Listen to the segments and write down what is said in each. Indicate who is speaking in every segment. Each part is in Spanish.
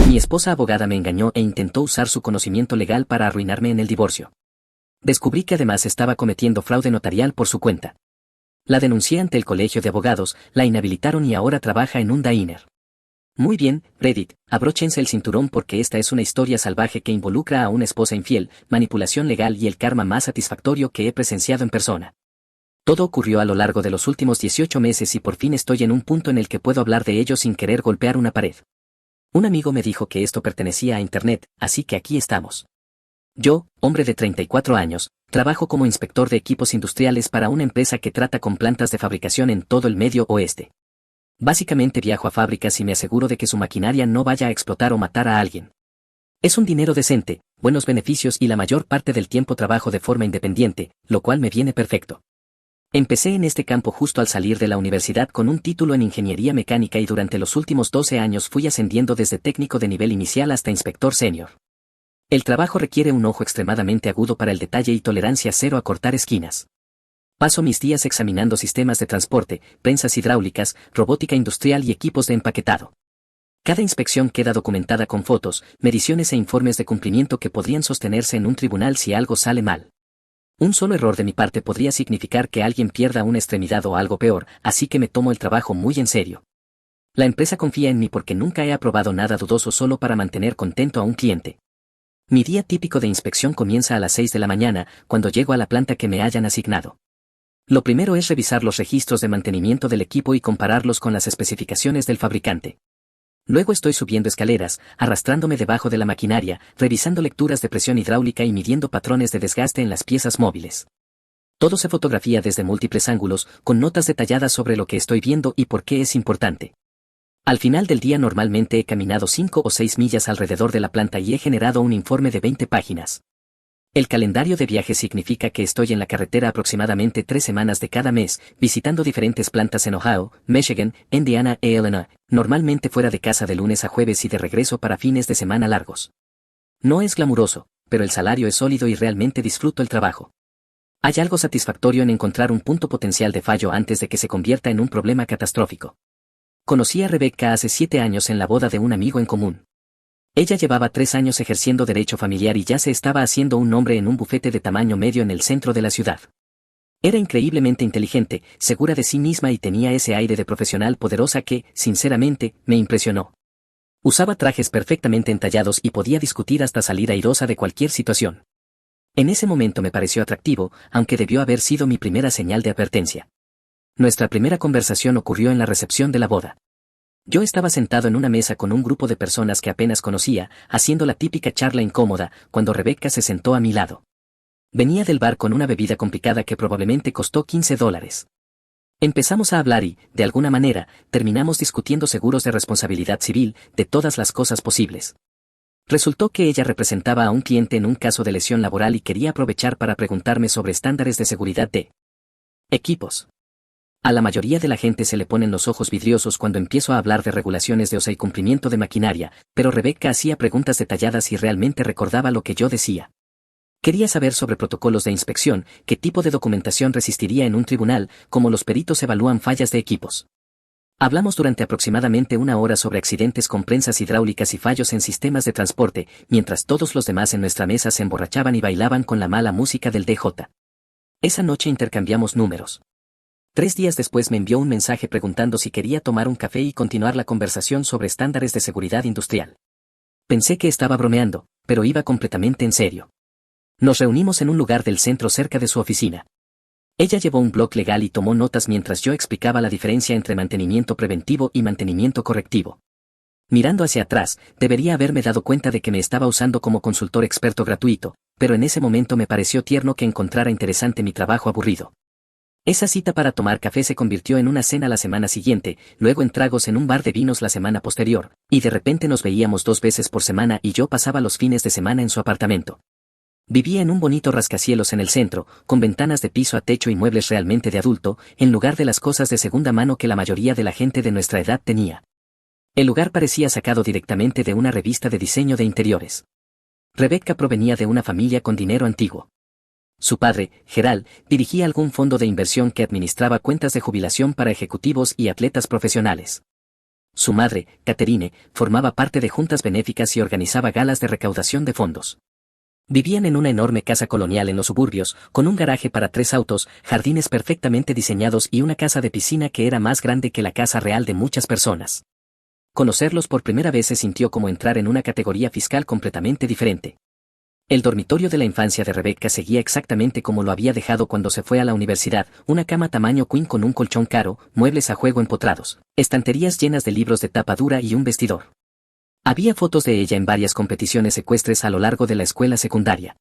Speaker 1: Mi esposa abogada me engañó e intentó usar su conocimiento legal para arruinarme en el divorcio. Descubrí que además estaba cometiendo fraude notarial por su cuenta. La denuncié ante el colegio de abogados, la inhabilitaron y ahora trabaja en un diner. Muy bien, Reddit, abróchense el cinturón porque esta es una historia salvaje que involucra a una esposa infiel, manipulación legal y el karma más satisfactorio que he presenciado en persona. Todo ocurrió a lo largo de los últimos 18 meses y por fin estoy en un punto en el que puedo hablar de ello sin querer golpear una pared. Un amigo me dijo que esto pertenecía a Internet, así que aquí estamos. Yo, hombre de 34 años, trabajo como inspector de equipos industriales para una empresa que trata con plantas de fabricación en todo el Medio Oeste. Básicamente viajo a fábricas y me aseguro de que su maquinaria no vaya a explotar o matar a alguien. Es un dinero decente, buenos beneficios y la mayor parte del tiempo trabajo de forma independiente, lo cual me viene perfecto. Empecé en este campo justo al salir de la universidad con un título en ingeniería mecánica y durante los últimos 12 años fui ascendiendo desde técnico de nivel inicial hasta inspector senior. El trabajo requiere un ojo extremadamente agudo para el detalle y tolerancia cero a cortar esquinas. Paso mis días examinando sistemas de transporte, prensas hidráulicas, robótica industrial y equipos de empaquetado. Cada inspección queda documentada con fotos, mediciones e informes de cumplimiento que podrían sostenerse en un tribunal si algo sale mal. Un solo error de mi parte podría significar que alguien pierda una extremidad o algo peor, así que me tomo el trabajo muy en serio. La empresa confía en mí porque nunca he aprobado nada dudoso solo para mantener contento a un cliente. Mi día típico de inspección comienza a las 6 de la mañana, cuando llego a la planta que me hayan asignado. Lo primero es revisar los registros de mantenimiento del equipo y compararlos con las especificaciones del fabricante. Luego estoy subiendo escaleras, arrastrándome debajo de la maquinaria, revisando lecturas de presión hidráulica y midiendo patrones de desgaste en las piezas móviles. Todo se fotografía desde múltiples ángulos, con notas detalladas sobre lo que estoy viendo y por qué es importante. Al final del día normalmente he caminado 5 o 6 millas alrededor de la planta y he generado un informe de 20 páginas. El calendario de viajes significa que estoy en la carretera aproximadamente 3 semanas de cada mes, visitando diferentes plantas en Ohio, Michigan, Indiana e Illinois, normalmente fuera de casa de lunes a jueves y de regreso para fines de semana largos. No es glamuroso, pero el salario es sólido y realmente disfruto el trabajo. Hay algo satisfactorio en encontrar un punto potencial de fallo antes de que se convierta en un problema catastrófico. Conocí a Rebecca hace 7 años en la boda de un amigo en común. Ella llevaba 3 años ejerciendo derecho familiar y ya se estaba haciendo un nombre en un bufete de tamaño medio en el centro de la ciudad. Era increíblemente inteligente, segura de sí misma y tenía ese aire de profesional poderosa que, sinceramente, me impresionó. Usaba trajes perfectamente entallados y podía discutir hasta salir airosa de cualquier situación. En ese momento me pareció atractivo, aunque debió haber sido mi primera señal de advertencia. Nuestra primera conversación ocurrió en la recepción de la boda. Yo estaba sentado en una mesa con un grupo de personas que apenas conocía, haciendo la típica charla incómoda, cuando Rebecca se sentó a mi lado. Venía del bar con una bebida complicada que probablemente costó $15. Empezamos a hablar y, de alguna manera, terminamos discutiendo seguros de responsabilidad civil, de todas las cosas posibles. Resultó que ella representaba a un cliente en un caso de lesión laboral y quería aprovechar para preguntarme sobre estándares de seguridad de equipos. A la mayoría de la gente se le ponen los ojos vidriosos cuando empiezo a hablar de regulaciones de OSHA y cumplimiento de maquinaria, pero Rebecca hacía preguntas detalladas y realmente recordaba lo que yo decía. Quería saber sobre protocolos de inspección, qué tipo de documentación resistiría en un tribunal, cómo los peritos evalúan fallas de equipos. Hablamos durante aproximadamente 1 hora sobre accidentes con prensas hidráulicas y fallos en sistemas de transporte, mientras todos los demás en nuestra mesa se emborrachaban y bailaban con la mala música del DJ. Esa noche intercambiamos números. 3 días después me envió un mensaje preguntando si quería tomar un café y continuar la conversación sobre estándares de seguridad industrial. Pensé que estaba bromeando, pero iba completamente en serio. Nos reunimos en un lugar del centro cerca de su oficina. Ella llevó un blog legal y tomó notas mientras yo explicaba la diferencia entre mantenimiento preventivo y mantenimiento correctivo. Mirando hacia atrás, debería haberme dado cuenta de que me estaba usando como consultor experto gratuito, pero en ese momento me pareció tierno que encontrara interesante mi trabajo aburrido. Esa cita para tomar café se convirtió en una cena la semana siguiente, luego en tragos en un bar de vinos la semana posterior, y de repente nos veíamos 2 veces por semana y yo pasaba los fines de semana en su apartamento. Vivía en un bonito rascacielos en el centro, con ventanas de piso a techo y muebles realmente de adulto, en lugar de las cosas de segunda mano que la mayoría de la gente de nuestra edad tenía. El lugar parecía sacado directamente de una revista de diseño de interiores. Rebecca provenía de una familia con dinero antiguo. Su padre, Gerald, dirigía algún fondo de inversión que administraba cuentas de jubilación para ejecutivos y atletas profesionales. Su madre, Catherine, formaba parte de juntas benéficas y organizaba galas de recaudación de fondos. Vivían en una enorme casa colonial en los suburbios, con un garaje para 3 autos, jardines perfectamente diseñados y una casa de piscina que era más grande que la casa real de muchas personas. Conocerlos por primera vez se sintió como entrar en una categoría fiscal completamente diferente. El dormitorio de la infancia de Rebecca seguía exactamente como lo había dejado cuando se fue a la universidad, una cama tamaño queen con un colchón caro, muebles a juego empotrados, estanterías llenas de libros de tapa dura y un vestidor. Había fotos de ella en varias competiciones ecuestres a lo largo de la escuela secundaria.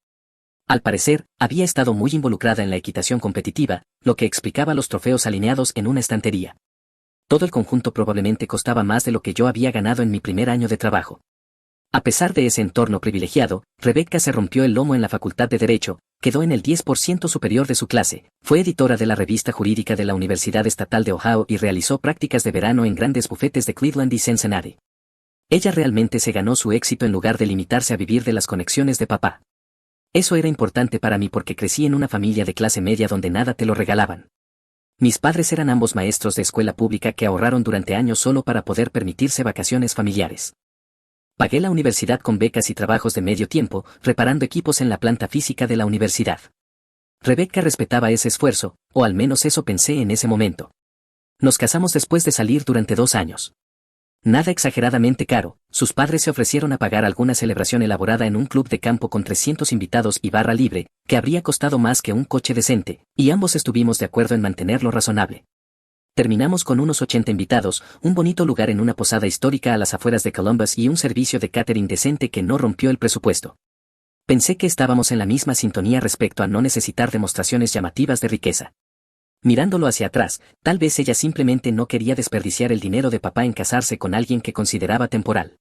Speaker 1: Al parecer, había estado muy involucrada en la equitación competitiva, lo que explicaba los trofeos alineados en una estantería. Todo el conjunto probablemente costaba más de lo que yo había ganado en mi primer año de trabajo. A pesar de ese entorno privilegiado, Rebecca se rompió el lomo en la Facultad de Derecho, quedó en el 10% superior de su clase, fue editora de la revista jurídica de la Universidad Estatal de Ohio y realizó prácticas de verano en grandes bufetes de Cleveland y Cincinnati. Ella realmente se ganó su éxito en lugar de limitarse a vivir de las conexiones de papá. Eso era importante para mí porque crecí en una familia de clase media donde nada te lo regalaban. Mis padres eran ambos maestros de escuela pública que ahorraron durante años solo para poder permitirse vacaciones familiares. Pagué la universidad con becas y trabajos de medio tiempo, reparando equipos en la planta física de la universidad. Rebecca respetaba ese esfuerzo, o al menos eso pensé en ese momento. Nos casamos después de salir durante 2 años. Nada exageradamente caro, sus padres se ofrecieron a pagar alguna celebración elaborada en un club de campo con 300 invitados y barra libre, que habría costado más que un coche decente, y ambos estuvimos de acuerdo en mantenerlo razonable. Terminamos con unos 80 invitados, un bonito lugar en una posada histórica a las afueras de Columbus y un servicio de catering decente que no rompió el presupuesto. Pensé que estábamos en la misma sintonía respecto a no necesitar demostraciones llamativas de riqueza. Mirándolo hacia atrás, tal vez ella simplemente no quería desperdiciar el dinero de papá en casarse con alguien que consideraba temporal.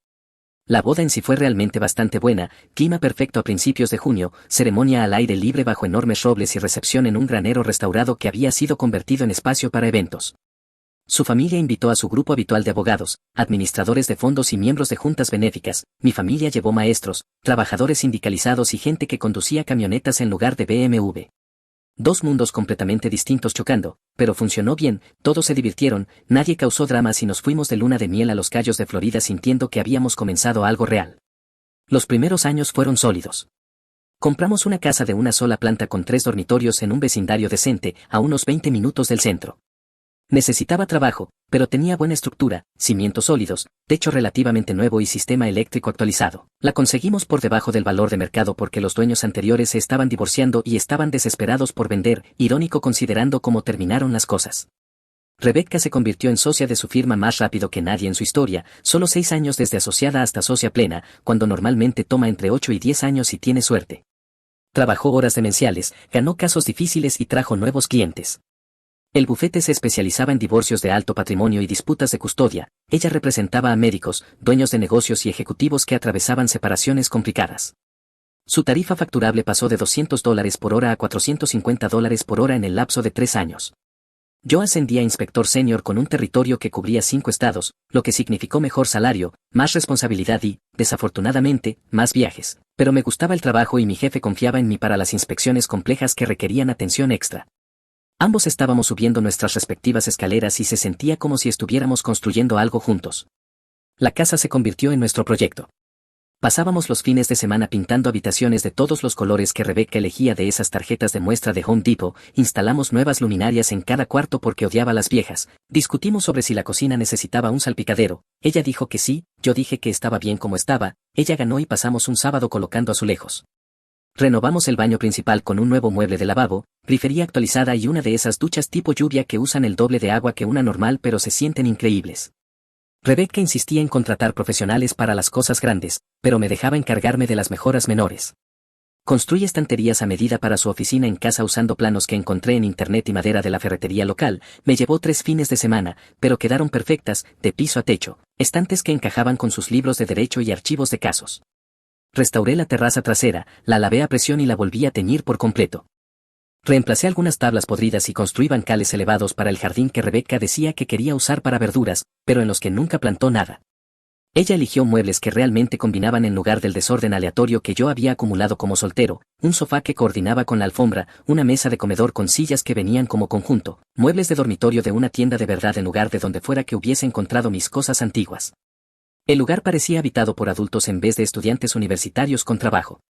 Speaker 1: La boda en sí fue realmente bastante buena, clima perfecto a principios de junio, ceremonia al aire libre bajo enormes robles y recepción en un granero restaurado que había sido convertido en espacio para eventos. Su familia invitó a su grupo habitual de abogados, administradores de fondos y miembros de juntas benéficas. Mi familia llevó maestros, trabajadores sindicalizados y gente que conducía camionetas en lugar de BMW. 2 mundos completamente distintos chocando, pero funcionó bien, todos se divirtieron, nadie causó dramas y nos fuimos de luna de miel a los Cayos de Florida sintiendo que habíamos comenzado algo real. Los primeros años fueron sólidos. Compramos una casa de una sola planta con 3 dormitorios en un vecindario decente, a unos 20 minutos del centro. Necesitaba trabajo, pero tenía buena estructura, cimientos sólidos, techo relativamente nuevo y sistema eléctrico actualizado. La conseguimos por debajo del valor de mercado porque los dueños anteriores se estaban divorciando y estaban desesperados por vender, irónico considerando cómo terminaron las cosas. Rebecca se convirtió en socia de su firma más rápido que nadie en su historia, solo 6 años desde asociada hasta socia plena, cuando normalmente toma entre 8 y 10 años si tiene suerte. Trabajó horas demenciales, ganó casos difíciles y trajo nuevos clientes. El bufete se especializaba en divorcios de alto patrimonio y disputas de custodia. Ella representaba a médicos, dueños de negocios y ejecutivos que atravesaban separaciones complicadas. Su tarifa facturable pasó de $200 por hora a $450 por hora en el lapso de 3 años. Yo ascendí a inspector senior con un territorio que cubría 5 estados, lo que significó mejor salario, más responsabilidad y, desafortunadamente, más viajes. Pero me gustaba el trabajo y mi jefe confiaba en mí para las inspecciones complejas que requerían atención extra. Ambos estábamos subiendo nuestras respectivas escaleras y se sentía como si estuviéramos construyendo algo juntos. La casa se convirtió en nuestro proyecto. Pasábamos los fines de semana pintando habitaciones de todos los colores que Rebecca elegía de esas tarjetas de muestra de Home Depot, instalamos nuevas luminarias en cada cuarto porque odiaba las viejas, discutimos sobre si la cocina necesitaba un salpicadero, ella dijo que sí, yo dije que estaba bien como estaba, ella ganó y pasamos un sábado colocando azulejos. Renovamos el baño principal con un nuevo mueble de lavabo, grifería actualizada y una de esas duchas tipo lluvia que usan el doble de agua que una normal pero se sienten increíbles. Rebecca insistía en contratar profesionales para las cosas grandes, pero me dejaba encargarme de las mejoras menores. Construí estanterías a medida para su oficina en casa usando planos que encontré en internet y madera de la ferretería local, me llevó 3 fines de semana, pero quedaron perfectas, de piso a techo, estantes que encajaban con sus libros de derecho y archivos de casos. Restauré la terraza trasera, la lavé a presión y la volví a teñir por completo. Reemplacé algunas tablas podridas y construí bancales elevados para el jardín que Rebecca decía que quería usar para verduras, pero en los que nunca plantó nada. Ella eligió muebles que realmente combinaban en lugar del desorden aleatorio que yo había acumulado como soltero, un sofá que coordinaba con la alfombra, una mesa de comedor con sillas que venían como conjunto, muebles de dormitorio de una tienda de verdad en lugar de donde fuera que hubiese encontrado mis cosas antiguas. El lugar parecía habitado por adultos en vez de estudiantes universitarios con trabajo.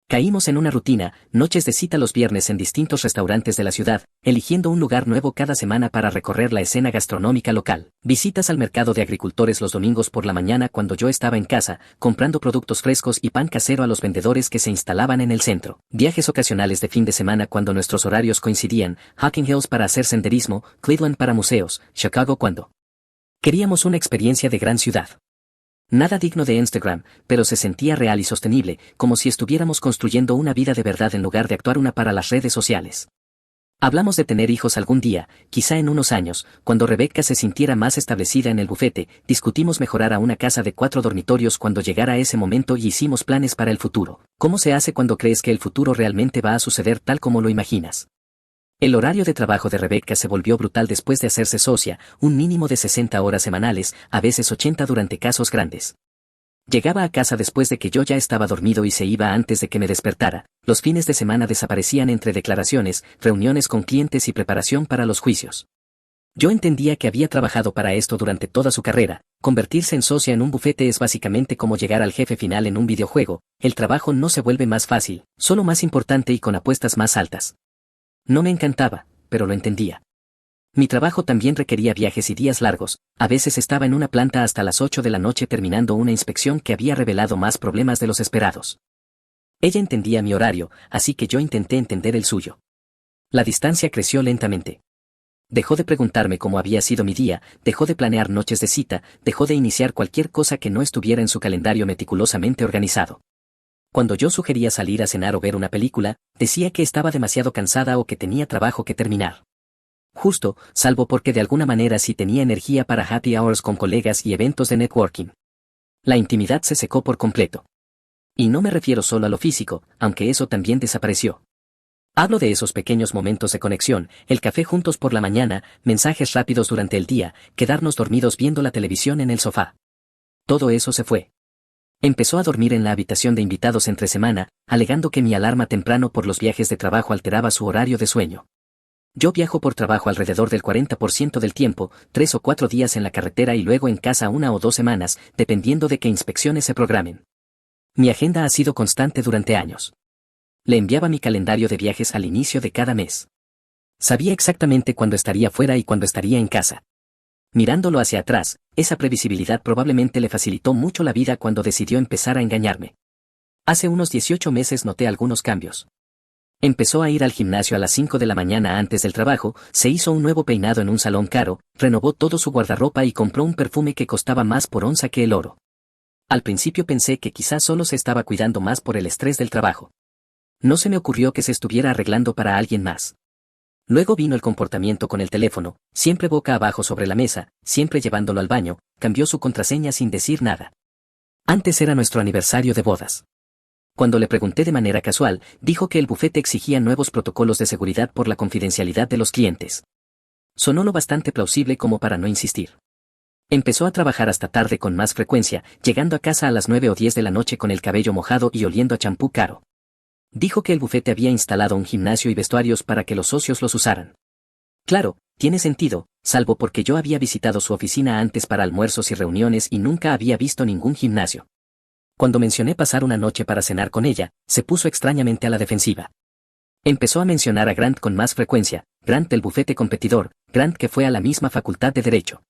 Speaker 1: Caímos en una rutina, noches de cita los viernes en distintos restaurantes de la ciudad, eligiendo un lugar nuevo cada semana para recorrer la escena gastronómica local, visitas al mercado de agricultores los domingos por la mañana cuando yo estaba en casa, comprando productos frescos y pan casero a los vendedores que se instalaban en el centro, viajes ocasionales de fin de semana cuando nuestros horarios coincidían, Hocking Hills para hacer senderismo, Cleveland para museos, Chicago cuando queríamos una experiencia de gran ciudad. Nada digno de Instagram, pero se sentía real y sostenible, como si estuviéramos construyendo una vida de verdad en lugar de actuar una para las redes sociales. Hablamos de tener hijos algún día, quizá en unos años, cuando Rebecca se sintiera más establecida en el bufete, discutimos mejorar a una casa de 4 dormitorios cuando llegara ese momento y hicimos planes para el futuro. ¿Cómo se hace cuando crees que el futuro realmente va a suceder tal como lo imaginas? El horario de trabajo de Rebecca se volvió brutal después de hacerse socia, un mínimo de 60 horas semanales, a veces 80 durante casos grandes. Llegaba a casa después de que yo ya estaba dormido y se iba antes de que me despertara. Los fines de semana desaparecían entre declaraciones, reuniones con clientes y preparación para los juicios. Yo entendía que había trabajado para esto durante toda su carrera. Convertirse en socia en un bufete es básicamente como llegar al jefe final en un videojuego. El trabajo no se vuelve más fácil, solo más importante y con apuestas más altas. No me encantaba, pero lo entendía. Mi trabajo también requería viajes y días largos, a veces estaba en una planta hasta las 8 de la noche terminando una inspección que había revelado más problemas de los esperados. Ella entendía mi horario, así que yo intenté entender el suyo. La distancia creció lentamente. Dejó de preguntarme cómo había sido mi día, dejó de planear noches de cita, dejó de iniciar cualquier cosa que no estuviera en su calendario meticulosamente organizado. Cuando yo sugería salir a cenar o ver una película, decía que estaba demasiado cansada o que tenía trabajo que terminar. Justo, salvo porque de alguna manera sí tenía energía para happy hours con colegas y eventos de networking. La intimidad se secó por completo. Y no me refiero solo a lo físico, aunque eso también desapareció. Hablo de esos pequeños momentos de conexión, el café juntos por la mañana, mensajes rápidos durante el día, quedarnos dormidos viendo la televisión en el sofá. Todo eso se fue. Empezó a dormir en la habitación de invitados entre semana, alegando que mi alarma temprano por los viajes de trabajo alteraba su horario de sueño. Yo viajo por trabajo alrededor del 40% del tiempo, 3 o 4 días en la carretera y luego en casa 1 o 2 semanas, dependiendo de qué inspecciones se programen. Mi agenda ha sido constante durante años. Le enviaba mi calendario de viajes al inicio de cada mes. Sabía exactamente cuándo estaría fuera y cuándo estaría en casa. Mirándolo hacia atrás, esa previsibilidad probablemente le facilitó mucho la vida cuando decidió empezar a engañarme. Hace unos 18 meses noté algunos cambios. Empezó a ir al gimnasio a las 5 de la mañana antes del trabajo, se hizo un nuevo peinado en un salón caro, renovó todo su guardarropa y compró un perfume que costaba más por onza que el oro. Al principio pensé que quizás solo se estaba cuidando más por el estrés del trabajo. No se me ocurrió que se estuviera arreglando para alguien más. Luego vino el comportamiento con el teléfono, siempre boca abajo sobre la mesa, siempre llevándolo al baño, cambió su contraseña sin decir nada. Antes era nuestro aniversario de bodas. Cuando le pregunté de manera casual, dijo que el bufete exigía nuevos protocolos de seguridad por la confidencialidad de los clientes. Sonó lo bastante plausible como para no insistir. Empezó a trabajar hasta tarde con más frecuencia, llegando a casa a las 9 o 10 de la noche con el cabello mojado y oliendo a champú caro. Dijo que el bufete había instalado un gimnasio y vestuarios para que los socios los usaran. Claro, tiene sentido, salvo porque yo había visitado su oficina antes para almuerzos y reuniones y nunca había visto ningún gimnasio. Cuando mencioné pasar una noche para cenar con ella, se puso extrañamente a la defensiva. Empezó a mencionar a Grant con más frecuencia, Grant del bufete competidor, Grant que fue a la misma facultad de Derecho.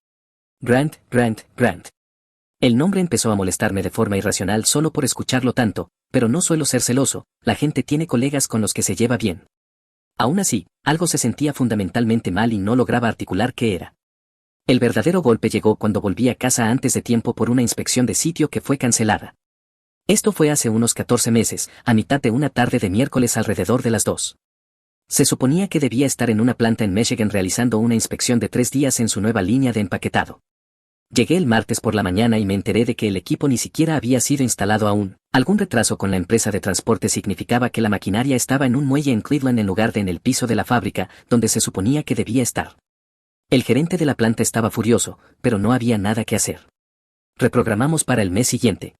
Speaker 1: Grant, Grant, Grant. El nombre empezó a molestarme de forma irracional solo por escucharlo tanto, pero no suelo ser celoso, la gente tiene colegas con los que se lleva bien. Aún así, algo se sentía fundamentalmente mal y no lograba articular qué era. El verdadero golpe llegó cuando volví a casa antes de tiempo por una inspección de sitio que fue cancelada. Esto fue hace unos 14 meses, a mitad de una tarde de miércoles alrededor de las 2. Se suponía que debía estar en una planta en Michigan realizando una inspección de 3 días en su nueva línea de empaquetado. Llegué el martes por la mañana y me enteré de que el equipo ni siquiera había sido instalado aún. Algún retraso con la empresa de transporte significaba que la maquinaria estaba en un muelle en Cleveland en lugar de en el piso de la fábrica, donde se suponía que debía estar. El gerente de la planta estaba furioso, pero no había nada que hacer. Reprogramamos para el mes siguiente.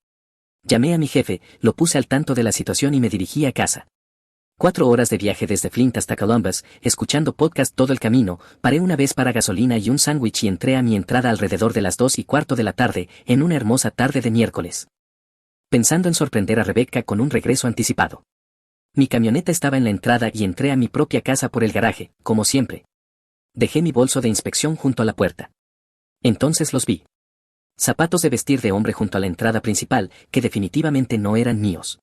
Speaker 1: Llamé a mi jefe, lo puse al tanto de la situación y me dirigí a casa. 4 horas de viaje desde Flint hasta Columbus, escuchando podcast todo el camino, paré una vez para gasolina y un sándwich y entré a mi entrada alrededor de las 2:15 de la tarde, en una hermosa tarde de miércoles. Pensando en sorprender a Rebecca con un regreso anticipado. Mi camioneta estaba en la entrada y entré a mi propia casa por el garaje, como siempre. Dejé mi bolso de inspección junto a la puerta. Entonces los vi. Zapatos de vestir de hombre junto a la entrada principal, que definitivamente no eran míos.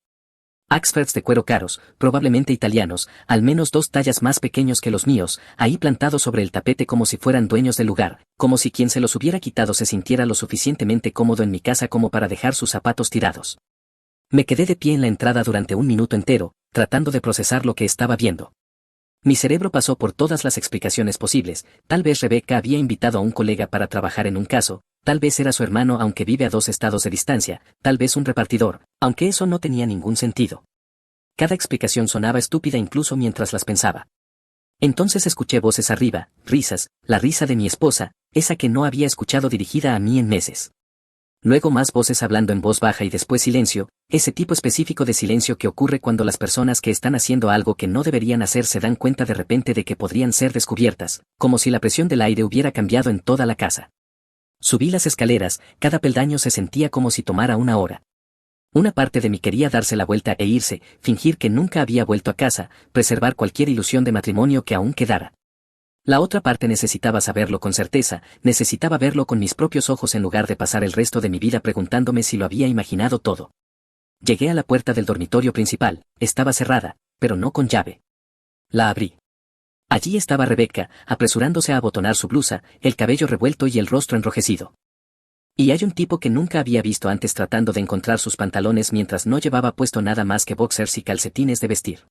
Speaker 1: Oxfords de cuero caros, probablemente italianos, al menos 2 tallas más pequeños que los míos, ahí plantados sobre el tapete como si fueran dueños del lugar, como si quien se los hubiera quitado se sintiera lo suficientemente cómodo en mi casa como para dejar sus zapatos tirados. Me quedé de pie en la entrada durante un minuto entero, tratando de procesar lo que estaba viendo. Mi cerebro pasó por todas las explicaciones posibles, tal vez Rebecca había invitado a un colega para trabajar en un caso, tal vez era su hermano aunque vive a 2 estados de distancia, tal vez un repartidor, aunque eso no tenía ningún sentido. Cada explicación sonaba estúpida incluso mientras las pensaba. Entonces escuché voces arriba, risas, la risa de mi esposa, esa que no había escuchado dirigida a mí en meses. Luego más voces hablando en voz baja y después silencio, ese tipo específico de silencio que ocurre cuando las personas que están haciendo algo que no deberían hacer se dan cuenta de repente de que podrían ser descubiertas, como si la presión del aire hubiera cambiado en toda la casa. Subí las escaleras, cada peldaño se sentía como si tomara una hora. Una parte de mí quería darse la vuelta e irse, fingir que nunca había vuelto a casa, preservar cualquier ilusión de matrimonio que aún quedara. La otra parte necesitaba saberlo con certeza, necesitaba verlo con mis propios ojos en lugar de pasar el resto de mi vida preguntándome si lo había imaginado todo. Llegué a la puerta del dormitorio principal, estaba cerrada, pero no con llave. La abrí. Allí estaba Rebecca, apresurándose a abotonar su blusa, el cabello revuelto y el rostro enrojecido. Y hay un tipo que nunca había visto antes tratando de encontrar sus pantalones mientras no llevaba puesto nada más que boxers y calcetines de vestir.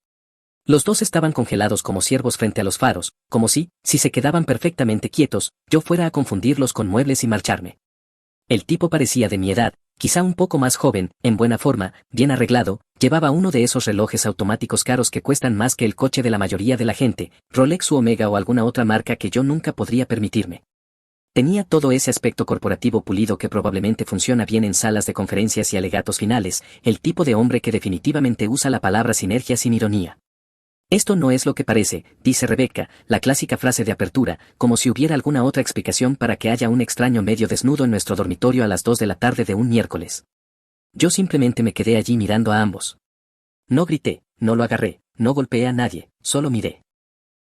Speaker 1: Los dos estaban congelados como ciervos frente a los faros, como si se quedaban perfectamente quietos, yo fuera a confundirlos con muebles y marcharme. El tipo parecía de mi edad, quizá un poco más joven, en buena forma, bien arreglado, llevaba uno de esos relojes automáticos caros que cuestan más que el coche de la mayoría de la gente, Rolex u Omega o alguna otra marca que yo nunca podría permitirme. Tenía todo ese aspecto corporativo pulido que probablemente funciona bien en salas de conferencias y alegatos finales, el tipo de hombre que definitivamente usa la palabra sinergia sin ironía. Esto no es lo que parece, dice Rebecca, la clásica frase de apertura, como si hubiera alguna otra explicación para que haya un extraño medio desnudo en nuestro dormitorio a las 2 de la tarde de un miércoles. Yo simplemente me quedé allí mirando a ambos. No grité, no lo agarré, no golpeé a nadie, solo miré.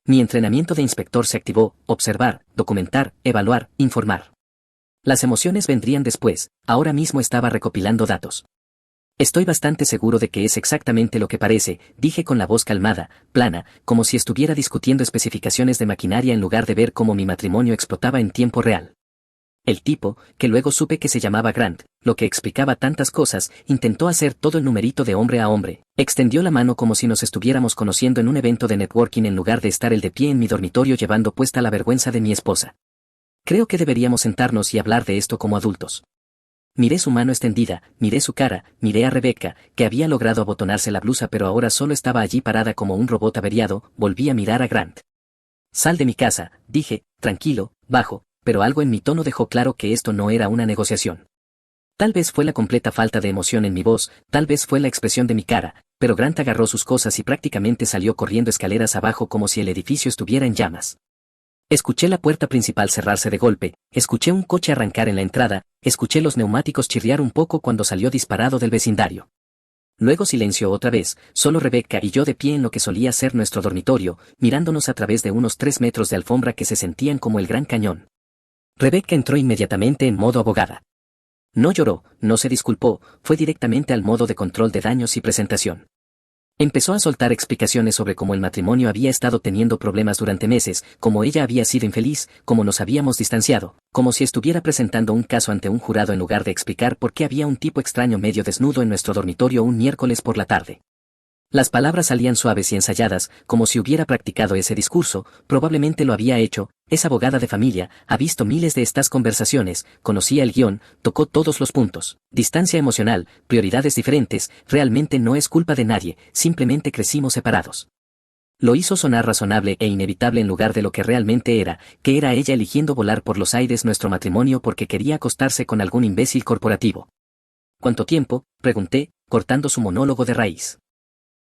Speaker 1: Mi entrenamiento de inspector se activó, observar, documentar, evaluar, informar. Las emociones vendrían después, ahora mismo estaba recopilando datos. Estoy bastante seguro de que es exactamente lo que parece, dije con la voz calmada, plana, como si estuviera discutiendo especificaciones de maquinaria en lugar de ver cómo mi matrimonio explotaba en tiempo real. El tipo, que luego supe que se llamaba Grant, lo que explicaba tantas cosas, intentó hacer todo el numerito de hombre a hombre, extendió la mano como si nos estuviéramos conociendo en un evento de networking en lugar de estar él de pie en mi dormitorio llevando puesta la vergüenza de mi esposa. Creo que deberíamos sentarnos y hablar de esto como adultos. Miré su mano extendida, miré su cara, miré a Rebecca, que había logrado abotonarse la blusa pero ahora solo estaba allí parada como un robot averiado, volví a mirar a Grant. Sal de mi casa, dije, tranquilo, bajo, pero algo en mi tono dejó claro que esto no era una negociación. Tal vez fue la completa falta de emoción en mi voz, tal vez fue la expresión de mi cara, pero Grant agarró sus cosas y prácticamente salió corriendo escaleras abajo como si el edificio estuviera en llamas. Escuché la puerta principal cerrarse de golpe, escuché un coche arrancar en la entrada, escuché los neumáticos chirriar un poco cuando salió disparado del vecindario. Luego silencio otra vez, solo Rebecca y yo de pie en lo que solía ser nuestro dormitorio, mirándonos a través de unos 3 metros de alfombra que se sentían como el Gran Cañón. Rebecca entró inmediatamente en modo abogada. No lloró, no se disculpó, fue directamente al modo de control de daños y presentación. Empezó a soltar explicaciones sobre cómo el matrimonio había estado teniendo problemas durante meses, cómo ella había sido infeliz, cómo nos habíamos distanciado, como si estuviera presentando un caso ante un jurado en lugar de explicar por qué había un tipo extraño medio desnudo en nuestro dormitorio un miércoles por la tarde. Las palabras salían suaves y ensayadas, como si hubiera practicado ese discurso, probablemente lo había hecho, es abogada de familia, ha visto miles de estas conversaciones, conocía el guión, tocó todos los puntos, distancia emocional, prioridades diferentes, realmente no es culpa de nadie, simplemente crecimos separados. Lo hizo sonar razonable e inevitable en lugar de lo que realmente era, que era ella eligiendo volar por los aires nuestro matrimonio porque quería acostarse con algún imbécil corporativo. ¿Cuánto tiempo?, pregunté, cortando su monólogo de raíz.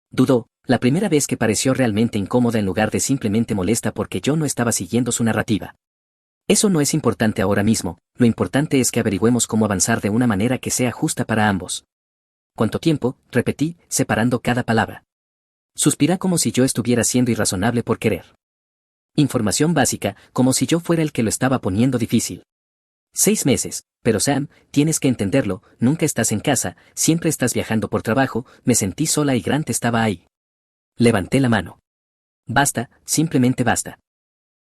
Speaker 1: Dudó, la primera vez que pareció realmente incómoda en lugar de simplemente molesta porque yo no estaba siguiendo su narrativa. Eso no es importante ahora mismo, lo importante es que averigüemos cómo avanzar de una manera que sea justa para ambos. ¿Cuánto tiempo?, repetí, separando cada palabra. Suspirá como si yo estuviera siendo irrazonable por querer. Información básica, como si yo fuera el que lo estaba poniendo difícil. 6 meses, pero Sam, tienes que entenderlo, nunca estás en casa, siempre estás viajando por trabajo, me sentí sola y Grant estaba ahí. Levanté la mano. Basta, simplemente basta.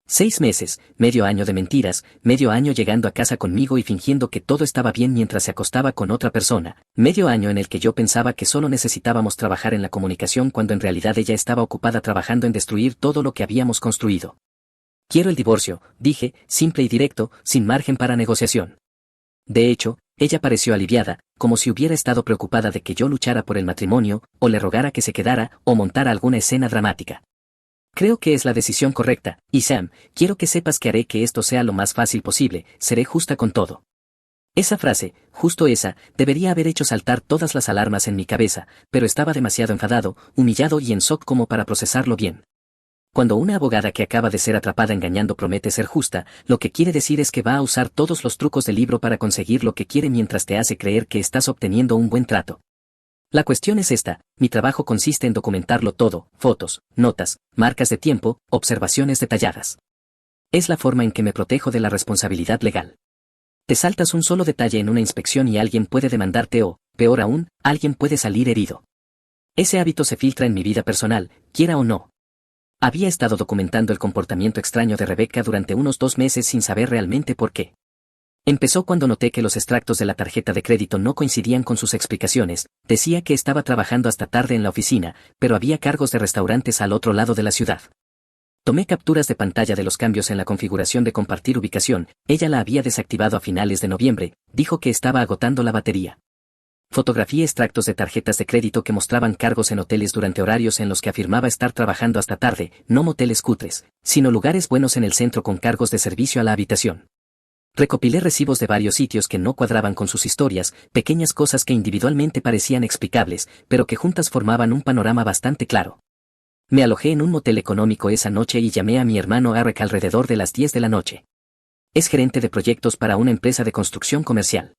Speaker 1: 6 meses, medio año de mentiras, medio año llegando a casa conmigo y fingiendo que todo estaba bien mientras se acostaba con otra persona, medio año en el que yo pensaba que solo necesitábamos trabajar en la comunicación cuando en realidad ella estaba ocupada trabajando en destruir todo lo que habíamos construido. Quiero el divorcio, dije, simple y directo, sin margen para negociación. De hecho, ella pareció aliviada, como si hubiera estado preocupada de que yo luchara por el matrimonio, o le rogara que se quedara, o montara alguna escena dramática. Creo que es la decisión correcta, y Sam, quiero que sepas que haré que esto sea lo más fácil posible, seré justa con todo. Esa frase, justo esa, debería haber hecho saltar todas las alarmas en mi cabeza, pero estaba demasiado enfadado, humillado y en shock como para procesarlo bien. Cuando una abogada que acaba de ser atrapada engañando promete ser justa, lo que quiere decir es que va a usar todos los trucos del libro para conseguir lo que quiere mientras te hace creer que estás obteniendo un buen trato. La cuestión es esta, mi trabajo consiste en documentarlo todo, fotos, notas, marcas de tiempo, observaciones detalladas. Es la forma en que me protejo de la responsabilidad legal. Te saltas un solo detalle en una inspección y alguien puede demandarte o, peor aún, alguien puede salir herido. Ese hábito se filtra en mi vida personal, quiera o no. Había estado documentando el comportamiento extraño de Rebecca durante unos 2 meses sin saber realmente por qué. Empezó cuando noté que los extractos de la tarjeta de crédito no coincidían con sus explicaciones, decía que estaba trabajando hasta tarde en la oficina, pero había cargos de restaurantes al otro lado de la ciudad. Tomé capturas de pantalla de los cambios en la configuración de compartir ubicación, ella la había desactivado a finales de noviembre, dijo que estaba agotando la batería. Fotografié extractos de tarjetas de crédito que mostraban cargos en hoteles durante horarios en los que afirmaba estar trabajando hasta tarde, no moteles cutres, sino lugares buenos en el centro con cargos de servicio a la habitación. Recopilé recibos de varios sitios que no cuadraban con sus historias, pequeñas cosas que individualmente parecían explicables, pero que juntas formaban un panorama bastante claro. Me alojé en un motel económico esa noche y llamé a mi hermano Eric alrededor de las 10 de la noche. Es gerente de proyectos para una empresa de construcción comercial.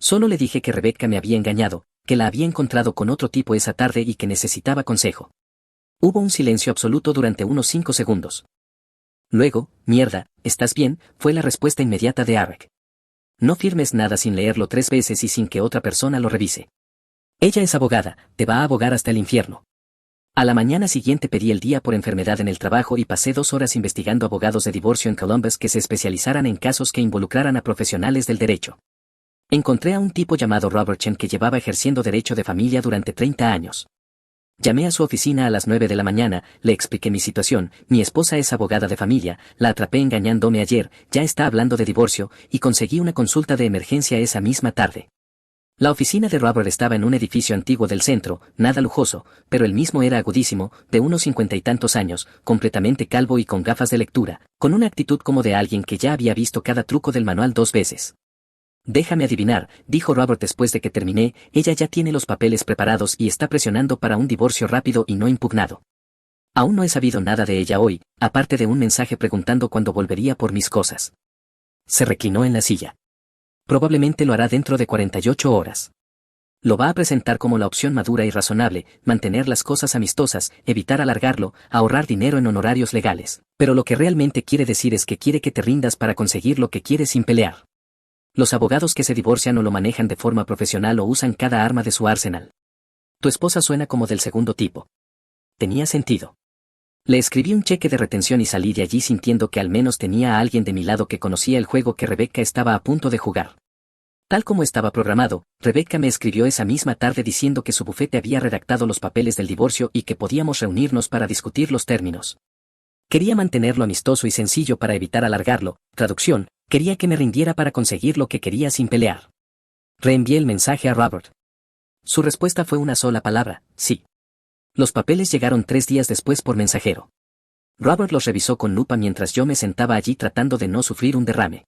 Speaker 1: Solo le dije que Rebecca me había engañado, que la había encontrado con otro tipo esa tarde y que necesitaba consejo. Hubo un silencio absoluto durante unos 5 segundos. Luego, mierda, ¿estás bien?, fue la respuesta inmediata de Eric. No firmes nada sin leerlo 3 veces y sin que otra persona lo revise. Ella es abogada, te va a abogar hasta el infierno. A la mañana siguiente pedí el día por enfermedad en el trabajo y pasé 2 horas investigando abogados de divorcio en Columbus que se especializaran en casos que involucraran a profesionales del derecho. Encontré a un tipo llamado Robert Chen que llevaba ejerciendo derecho de familia durante 30 años. Llamé a su oficina a las 9 de la mañana, le expliqué mi situación, mi esposa es abogada de familia, la atrapé engañándome ayer, ya está hablando de divorcio, y conseguí una consulta de emergencia esa misma tarde. La oficina de Robert estaba en un edificio antiguo del centro, nada lujoso, pero el mismo era agudísimo, de unos 50 y tantos años, completamente calvo y con gafas de lectura, con una actitud como de alguien que ya había visto cada truco del manual 2 veces. Déjame adivinar, dijo Robert después de que terminé, ella ya tiene los papeles preparados y está presionando para un divorcio rápido y no impugnado. Aún no he sabido nada de ella hoy, aparte de un mensaje preguntando cuándo volvería por mis cosas. Se reclinó en la silla. Probablemente lo hará dentro de 48 horas. Lo va a presentar como la opción madura y razonable, mantener las cosas amistosas, evitar alargarlo, ahorrar dinero en honorarios legales. Pero lo que realmente quiere decir es que quiere que te rindas para conseguir lo que quieres sin pelear. Los abogados que se divorcian o lo manejan de forma profesional o usan cada arma de su arsenal. Tu esposa suena como del segundo tipo. Tenía sentido. Le escribí un cheque de retención y salí de allí sintiendo que al menos tenía a alguien de mi lado que conocía el juego que Rebecca estaba a punto de jugar. Tal como estaba programado, Rebecca me escribió esa misma tarde diciendo que su bufete había redactado los papeles del divorcio y que podíamos reunirnos para discutir los términos. Quería mantenerlo amistoso y sencillo para evitar alargarlo, traducción, quería que me rindiera para conseguir lo que quería sin pelear. Reenvié el mensaje a Robert. Su respuesta fue una sola palabra, sí. Los papeles llegaron 3 días después por mensajero. Robert los revisó con lupa mientras yo me sentaba allí tratando de no sufrir un derrame.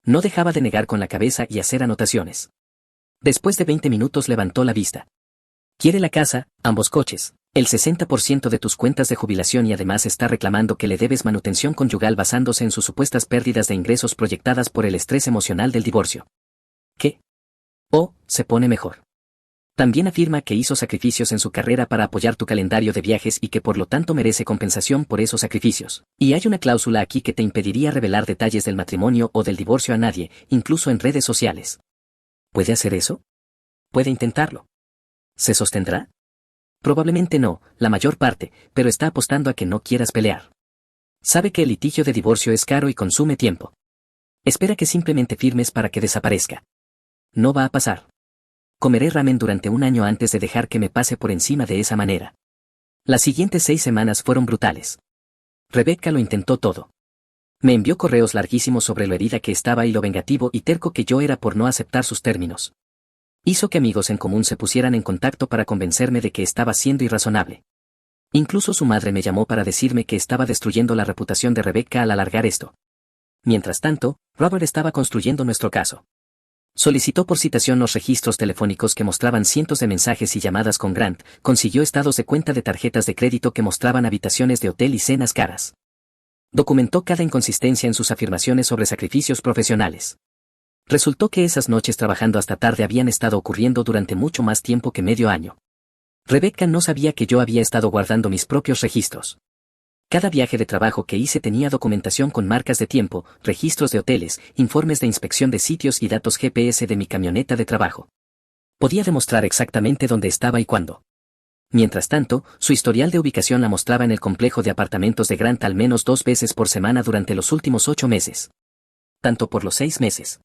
Speaker 1: No dejaba de negar con la cabeza y hacer anotaciones. Después de 20 minutos levantó la vista. Quiere la casa, ambos coches, el 60% de tus cuentas de jubilación y además está reclamando que le debes manutención conyugal basándose en sus supuestas pérdidas de ingresos proyectadas por el estrés emocional del divorcio. ¿Qué? Oh, se pone mejor. También afirma que hizo sacrificios en su carrera para apoyar tu calendario de viajes y que por lo tanto merece compensación por esos sacrificios. Y hay una cláusula aquí que te impediría revelar detalles del matrimonio o del divorcio a nadie, incluso en redes sociales. ¿Puede hacer eso? Puede intentarlo. ¿Se sostendrá? Probablemente no, la mayor parte, pero está apostando a que no quieras pelear. Sabe que el litigio de divorcio es caro y consume tiempo. Espera que simplemente firmes para que desaparezca. No va a pasar. Comeré ramen durante un año antes de dejar que me pase por encima de esa manera. Las siguientes 6 semanas fueron brutales. Rebecca lo intentó todo. Me envió correos larguísimos sobre lo herida que estaba y lo vengativo y terco que yo era por no aceptar sus términos. Hizo que amigos en común se pusieran en contacto para convencerme de que estaba siendo irrazonable. Incluso su madre me llamó para decirme que estaba destruyendo la reputación de Rebecca al alargar esto. Mientras tanto, Robert estaba construyendo nuestro caso. Solicitó por citación los registros telefónicos que mostraban cientos de mensajes y llamadas con Grant, consiguió estados de cuenta de tarjetas de crédito que mostraban habitaciones de hotel y cenas caras. Documentó cada inconsistencia en sus afirmaciones sobre sacrificios profesionales. Resultó que esas noches trabajando hasta tarde habían estado ocurriendo durante mucho más tiempo que medio año. Rebecca no sabía que yo había estado guardando mis propios registros. Cada viaje de trabajo que hice tenía documentación con marcas de tiempo, registros de hoteles, informes de inspección de sitios y datos GPS de mi camioneta de trabajo. Podía demostrar exactamente dónde estaba y cuándo. Mientras tanto, su historial de ubicación la mostraba en el complejo de apartamentos de Grant al menos 2 veces por semana durante los últimos 8 meses. Tanto por los 6 meses.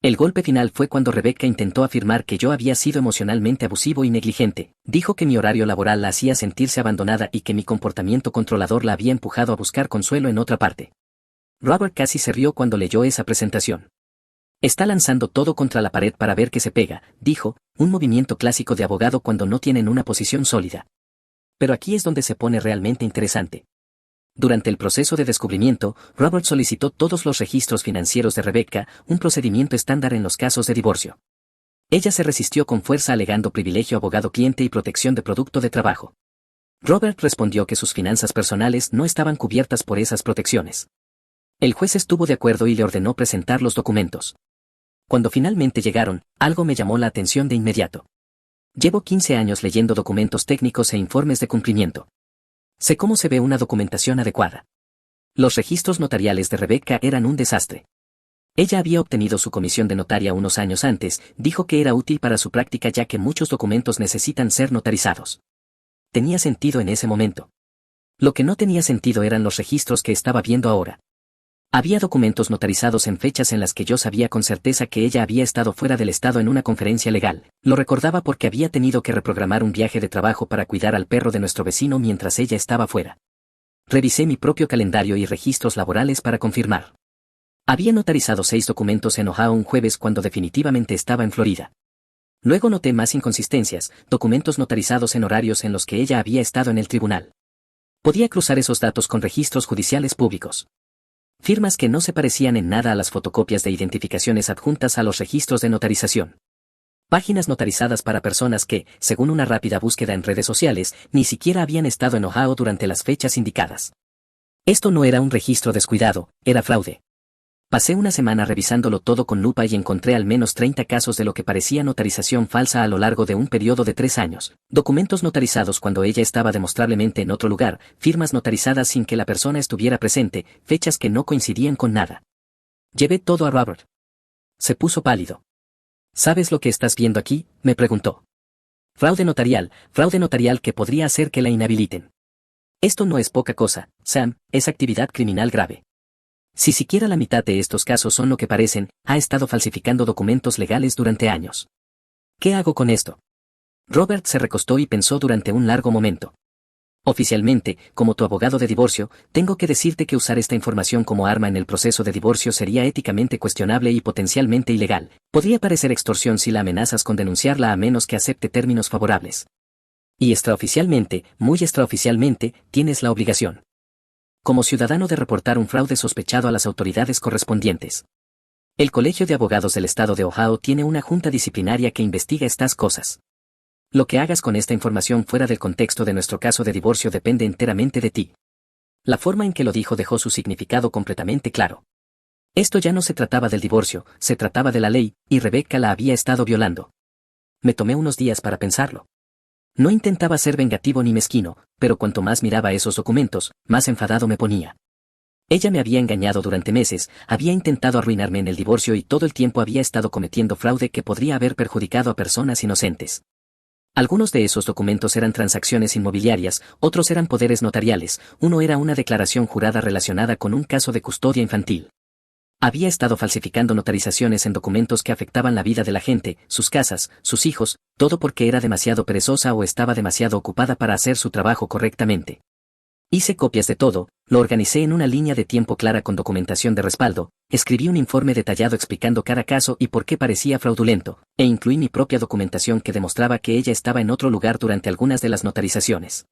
Speaker 1: El golpe final fue cuando Rebecca intentó afirmar que yo había sido emocionalmente abusivo y negligente. Dijo que mi horario laboral la hacía sentirse abandonada y que mi comportamiento controlador la había empujado a buscar consuelo en otra parte. Robert casi se rió cuando leyó esa presentación. Está lanzando todo contra la pared para ver qué se pega, dijo, un movimiento clásico de abogado cuando no tienen una posición sólida. Pero aquí es donde se pone realmente interesante. Durante el proceso de descubrimiento, Robert solicitó todos los registros financieros de Rebecca, un procedimiento estándar en los casos de divorcio. Ella se resistió con fuerza alegando privilegio abogado-cliente y protección de producto de trabajo. Robert respondió que sus finanzas personales no estaban cubiertas por esas protecciones. El juez estuvo de acuerdo y le ordenó presentar los documentos. Cuando finalmente llegaron, algo me llamó la atención de inmediato. Llevo 15 años leyendo documentos técnicos e informes de cumplimiento. Sé cómo se ve una documentación adecuada. Los registros notariales de Rebecca eran un desastre. Ella había obtenido su comisión de notaria unos años antes, dijo que era útil para su práctica ya que muchos documentos necesitan ser notarizados. Tenía sentido en ese momento. Lo que no tenía sentido eran los registros que estaba viendo ahora. Había documentos notarizados en fechas en las que yo sabía con certeza que ella había estado fuera del estado en una conferencia legal. Lo recordaba porque había tenido que reprogramar un viaje de trabajo para cuidar al perro de nuestro vecino mientras ella estaba fuera. Revisé mi propio calendario y registros laborales para confirmar. Había notarizado 6 documentos en Ohio un jueves cuando definitivamente estaba en Florida. Luego noté más inconsistencias, documentos notarizados en horarios en los que ella había estado en el tribunal. Podía cruzar esos datos con registros judiciales públicos. Firmas que no se parecían en nada a las fotocopias de identificaciones adjuntas a los registros de notarización. Páginas notarizadas para personas que, según una rápida búsqueda en redes sociales, ni siquiera habían estado en Ohio durante las fechas indicadas. Esto no era un registro descuidado, era fraude. Pasé una semana revisándolo todo con lupa y encontré al menos 30 casos de lo que parecía notarización falsa a lo largo de un periodo de 3 años, documentos notarizados cuando ella estaba demostrablemente en otro lugar, firmas notarizadas sin que la persona estuviera presente, fechas que no coincidían con nada. Llevé todo a Robert. Se puso pálido. ¿Sabes lo que estás viendo aquí?, me preguntó. Fraude notarial que podría hacer que la inhabiliten. Esto no es poca cosa, Sam, es actividad criminal grave. Si siquiera la mitad de estos casos son lo que parecen, ha estado falsificando documentos legales durante años. ¿Qué hago con esto? Robert se recostó y pensó durante un largo momento. Oficialmente, como tu abogado de divorcio, tengo que decirte que usar esta información como arma en el proceso de divorcio sería éticamente cuestionable y potencialmente ilegal. Podría parecer extorsión si la amenazas con denunciarla a menos que acepte términos favorables. Y extraoficialmente, muy extraoficialmente, tienes la obligación, como ciudadano, de reportar un fraude sospechado a las autoridades correspondientes. El Colegio de Abogados del Estado de Ohio tiene una junta disciplinaria que investiga estas cosas. Lo que hagas con esta información fuera del contexto de nuestro caso de divorcio depende enteramente de ti. La forma en que lo dijo dejó su significado completamente claro. Esto ya no se trataba del divorcio, se trataba de la ley, y Rebecca la había estado violando. Me tomé unos días para pensarlo. No intentaba ser vengativo ni mezquino, pero cuanto más miraba esos documentos, más enfadado me ponía. Ella me había engañado durante meses, había intentado arruinarme en el divorcio y todo el tiempo había estado cometiendo fraude que podría haber perjudicado a personas inocentes. Algunos de esos documentos eran transacciones inmobiliarias, otros eran poderes notariales, uno era una declaración jurada relacionada con un caso de custodia infantil. Había estado falsificando notarizaciones en documentos que afectaban la vida de la gente, sus casas, sus hijos, todo porque era demasiado perezosa o estaba demasiado ocupada para hacer su trabajo correctamente. Hice copias de todo, lo organicé en una línea de tiempo clara con documentación de respaldo, escribí un informe detallado explicando cada caso y por qué parecía fraudulento, e incluí mi propia documentación que demostraba que ella estaba en otro lugar durante algunas de las notarizaciones.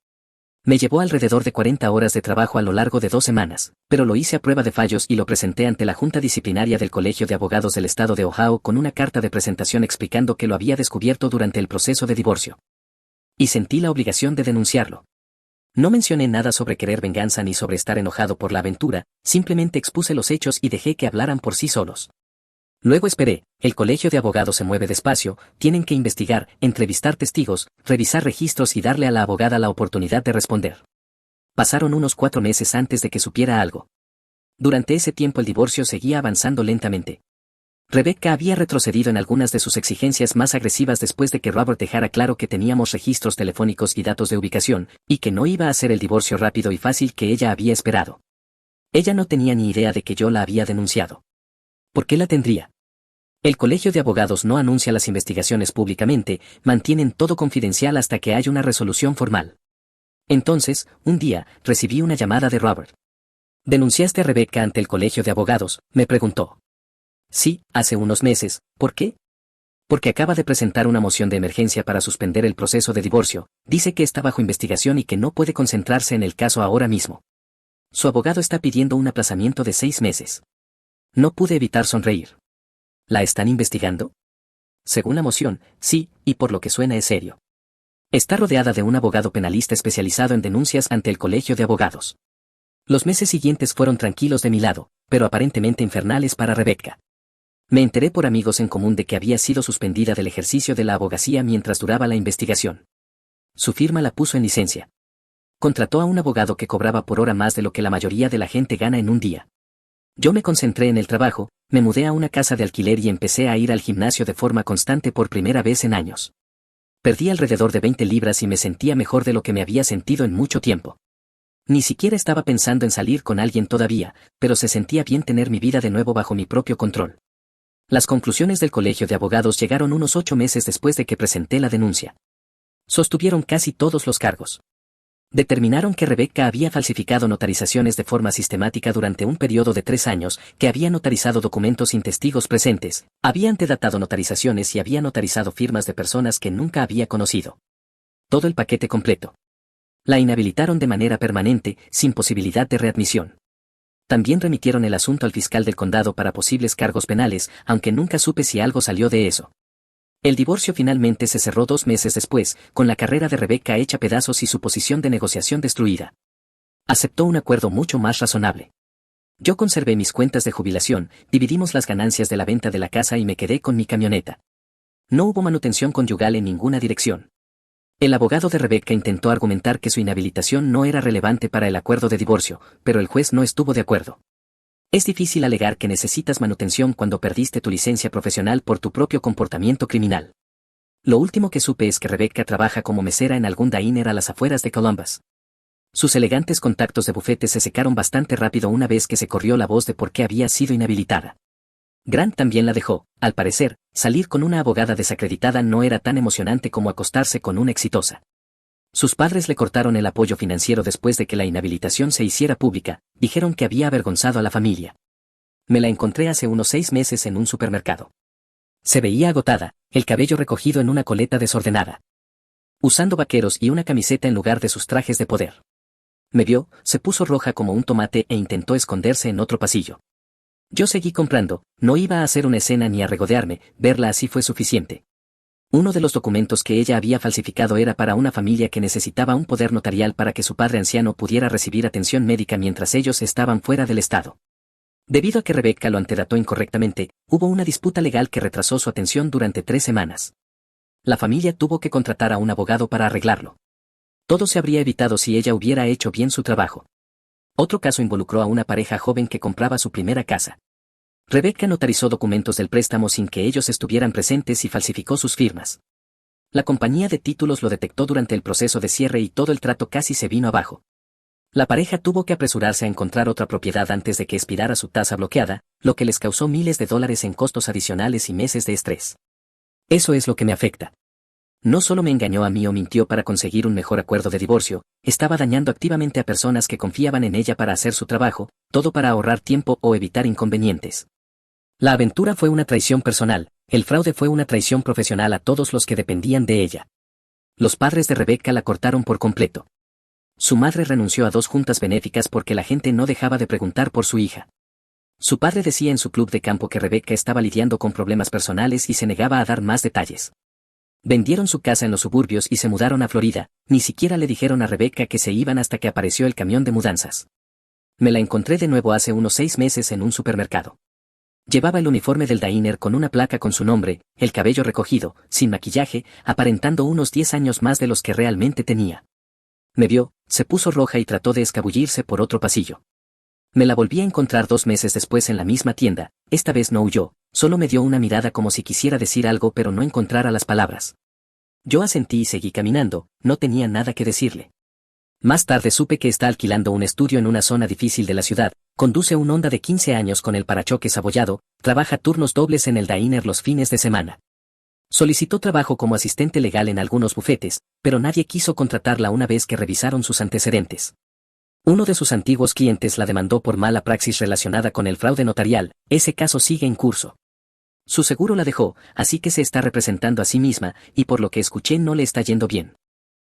Speaker 1: Me llevó alrededor de 40 horas de trabajo a lo largo de 2 semanas, pero lo hice a prueba de fallos y lo presenté ante la Junta Disciplinaria del Colegio de Abogados del Estado de Ohio con una carta de presentación explicando que lo había descubierto durante el proceso de divorcio. Y sentí la obligación de denunciarlo. No mencioné nada sobre querer venganza ni sobre estar enojado por la aventura, simplemente expuse los hechos y dejé que hablaran por sí solos. Luego esperé, el colegio de abogados se mueve despacio, tienen que investigar, entrevistar testigos, revisar registros y darle a la abogada la oportunidad de responder. Pasaron unos 4 meses antes de que supiera algo. Durante ese tiempo el divorcio seguía avanzando lentamente. Rebecca había retrocedido en algunas de sus exigencias más agresivas después de que Robert dejara claro que teníamos registros telefónicos y datos de ubicación, y que no iba a ser el divorcio rápido y fácil que ella había esperado. Ella no tenía ni idea de que yo la había denunciado. ¿Por qué la tendría? El Colegio de Abogados no anuncia las investigaciones públicamente, mantienen todo confidencial hasta que haya una resolución formal. Entonces, un día, recibí una llamada de Robert. ¿Denunciaste a Rebecca ante el Colegio de Abogados?, me preguntó. Sí, hace unos meses. ¿Por qué? Porque acaba de presentar una moción de emergencia para suspender el proceso de divorcio, dice que está bajo investigación y que no puede concentrarse en el caso ahora mismo. Su abogado está pidiendo un aplazamiento de 6 meses. No pude evitar sonreír. ¿La están investigando? Según la moción, sí, y por lo que suena es serio. Está rodeada de un abogado penalista especializado en denuncias ante el Colegio de Abogados. Los meses siguientes fueron tranquilos de mi lado, pero aparentemente infernales para Rebecca. Me enteré por amigos en común de que había sido suspendida del ejercicio de la abogacía mientras duraba la investigación. Su firma la puso en licencia. Contrató a un abogado que cobraba por hora más de lo que la mayoría de la gente gana en un día. Yo me concentré en el trabajo, me mudé a una casa de alquiler y empecé a ir al gimnasio de forma constante por primera vez en años. Perdí alrededor de 20 libras y me sentía mejor de lo que me había sentido en mucho tiempo. Ni siquiera estaba pensando en salir con alguien todavía, pero se sentía bien tener mi vida de nuevo bajo mi propio control. Las conclusiones del Colegio de Abogados llegaron unos 8 meses después de que presenté la denuncia. Sostuvieron casi todos los cargos. Determinaron que Rebecca había falsificado notarizaciones de forma sistemática durante un periodo de 3 años, que había notarizado documentos sin testigos presentes, había antedatado notarizaciones y había notarizado firmas de personas que nunca había conocido. Todo el paquete completo. La inhabilitaron de manera permanente, sin posibilidad de readmisión. También remitieron el asunto al fiscal del condado para posibles cargos penales, aunque nunca supe si algo salió de eso. El divorcio finalmente se cerró 2 meses después, con la carrera de Rebecca hecha pedazos y su posición de negociación destruida. Aceptó un acuerdo mucho más razonable. Yo conservé mis cuentas de jubilación, dividimos las ganancias de la venta de la casa y me quedé con mi camioneta. No hubo manutención conyugal en ninguna dirección. El abogado de Rebecca intentó argumentar que su inhabilitación no era relevante para el acuerdo de divorcio, pero el juez no estuvo de acuerdo. Es difícil alegar que necesitas manutención cuando perdiste tu licencia profesional por tu propio comportamiento criminal. Lo último que supe es que Rebecca trabaja como mesera en algún diner a las afueras de Columbus. Sus elegantes contactos de bufete se secaron bastante rápido una vez que se corrió la voz de por qué había sido inhabilitada. Grant también la dejó. Al parecer, salir con una abogada desacreditada no era tan emocionante como acostarse con una exitosa. Sus padres le cortaron el apoyo financiero después de que la inhabilitación se hiciera pública, dijeron que había avergonzado a la familia. Me la encontré hace unos 6 meses en un supermercado. Se veía agotada, el cabello recogido en una coleta desordenada. usando vaqueros y una camiseta en lugar de sus trajes de poder. Me vio, se puso roja como un tomate e intentó esconderse en otro pasillo. Yo seguí comprando, no iba a hacer una escena ni a regodearme, verla así fue suficiente. Uno de los documentos que ella había falsificado era para una familia que necesitaba un poder notarial para que su padre anciano pudiera recibir atención médica mientras ellos estaban fuera del estado. Debido a que Rebecca lo antedató incorrectamente, hubo una disputa legal que retrasó su atención durante 3 semanas. La familia tuvo que contratar a un abogado para arreglarlo. Todo se habría evitado si ella hubiera hecho bien su trabajo. Otro caso involucró a una pareja joven que compraba su primera casa. Rebecca notarizó documentos del préstamo sin que ellos estuvieran presentes y falsificó sus firmas. La compañía de títulos lo detectó durante el proceso de cierre y todo el trato casi se vino abajo. La pareja tuvo que apresurarse a encontrar otra propiedad antes de que expirara su tasa bloqueada, lo que les causó miles de dólares en costos adicionales y meses de estrés. Eso es lo que me afecta. No solo me engañó a mí o mintió para conseguir un mejor acuerdo de divorcio, estaba dañando activamente a personas que confiaban en ella para hacer su trabajo, todo para ahorrar tiempo o evitar inconvenientes. La aventura fue una traición personal, el fraude fue una traición profesional a todos los que dependían de ella. Los padres de Rebecca la cortaron por completo. Su madre renunció a 2 juntas benéficas porque la gente no dejaba de preguntar por su hija. Su padre decía en su club de campo que Rebecca estaba lidiando con problemas personales y se negaba a dar más detalles. Vendieron su casa en los suburbios y se mudaron a Florida, ni siquiera le dijeron a Rebecca que se iban hasta que apareció el camión de mudanzas. Me la encontré de nuevo hace unos 6 meses en un supermercado. Llevaba el uniforme del diner con una placa con su nombre, el cabello recogido, sin maquillaje, aparentando unos 10 años más de los que realmente tenía. Me vio, se puso roja y trató de escabullirse por otro pasillo. Me la volví a encontrar 2 meses después en la misma tienda, esta vez no huyó, solo me dio una mirada como si quisiera decir algo pero no encontrara las palabras. Yo asentí y seguí caminando, no tenía nada que decirle. Más tarde supe que está alquilando un estudio en una zona difícil de la ciudad, conduce un Honda de 15 años con el parachoques abollado, trabaja turnos dobles en el diner los fines de semana. Solicitó trabajo como asistente legal en algunos bufetes, pero nadie quiso contratarla una vez que revisaron sus antecedentes. Uno de sus antiguos clientes la demandó por mala praxis relacionada con el fraude notarial, ese caso sigue en curso. Su seguro la dejó, así que se está representando a sí misma, y por lo que escuché no le está yendo bien.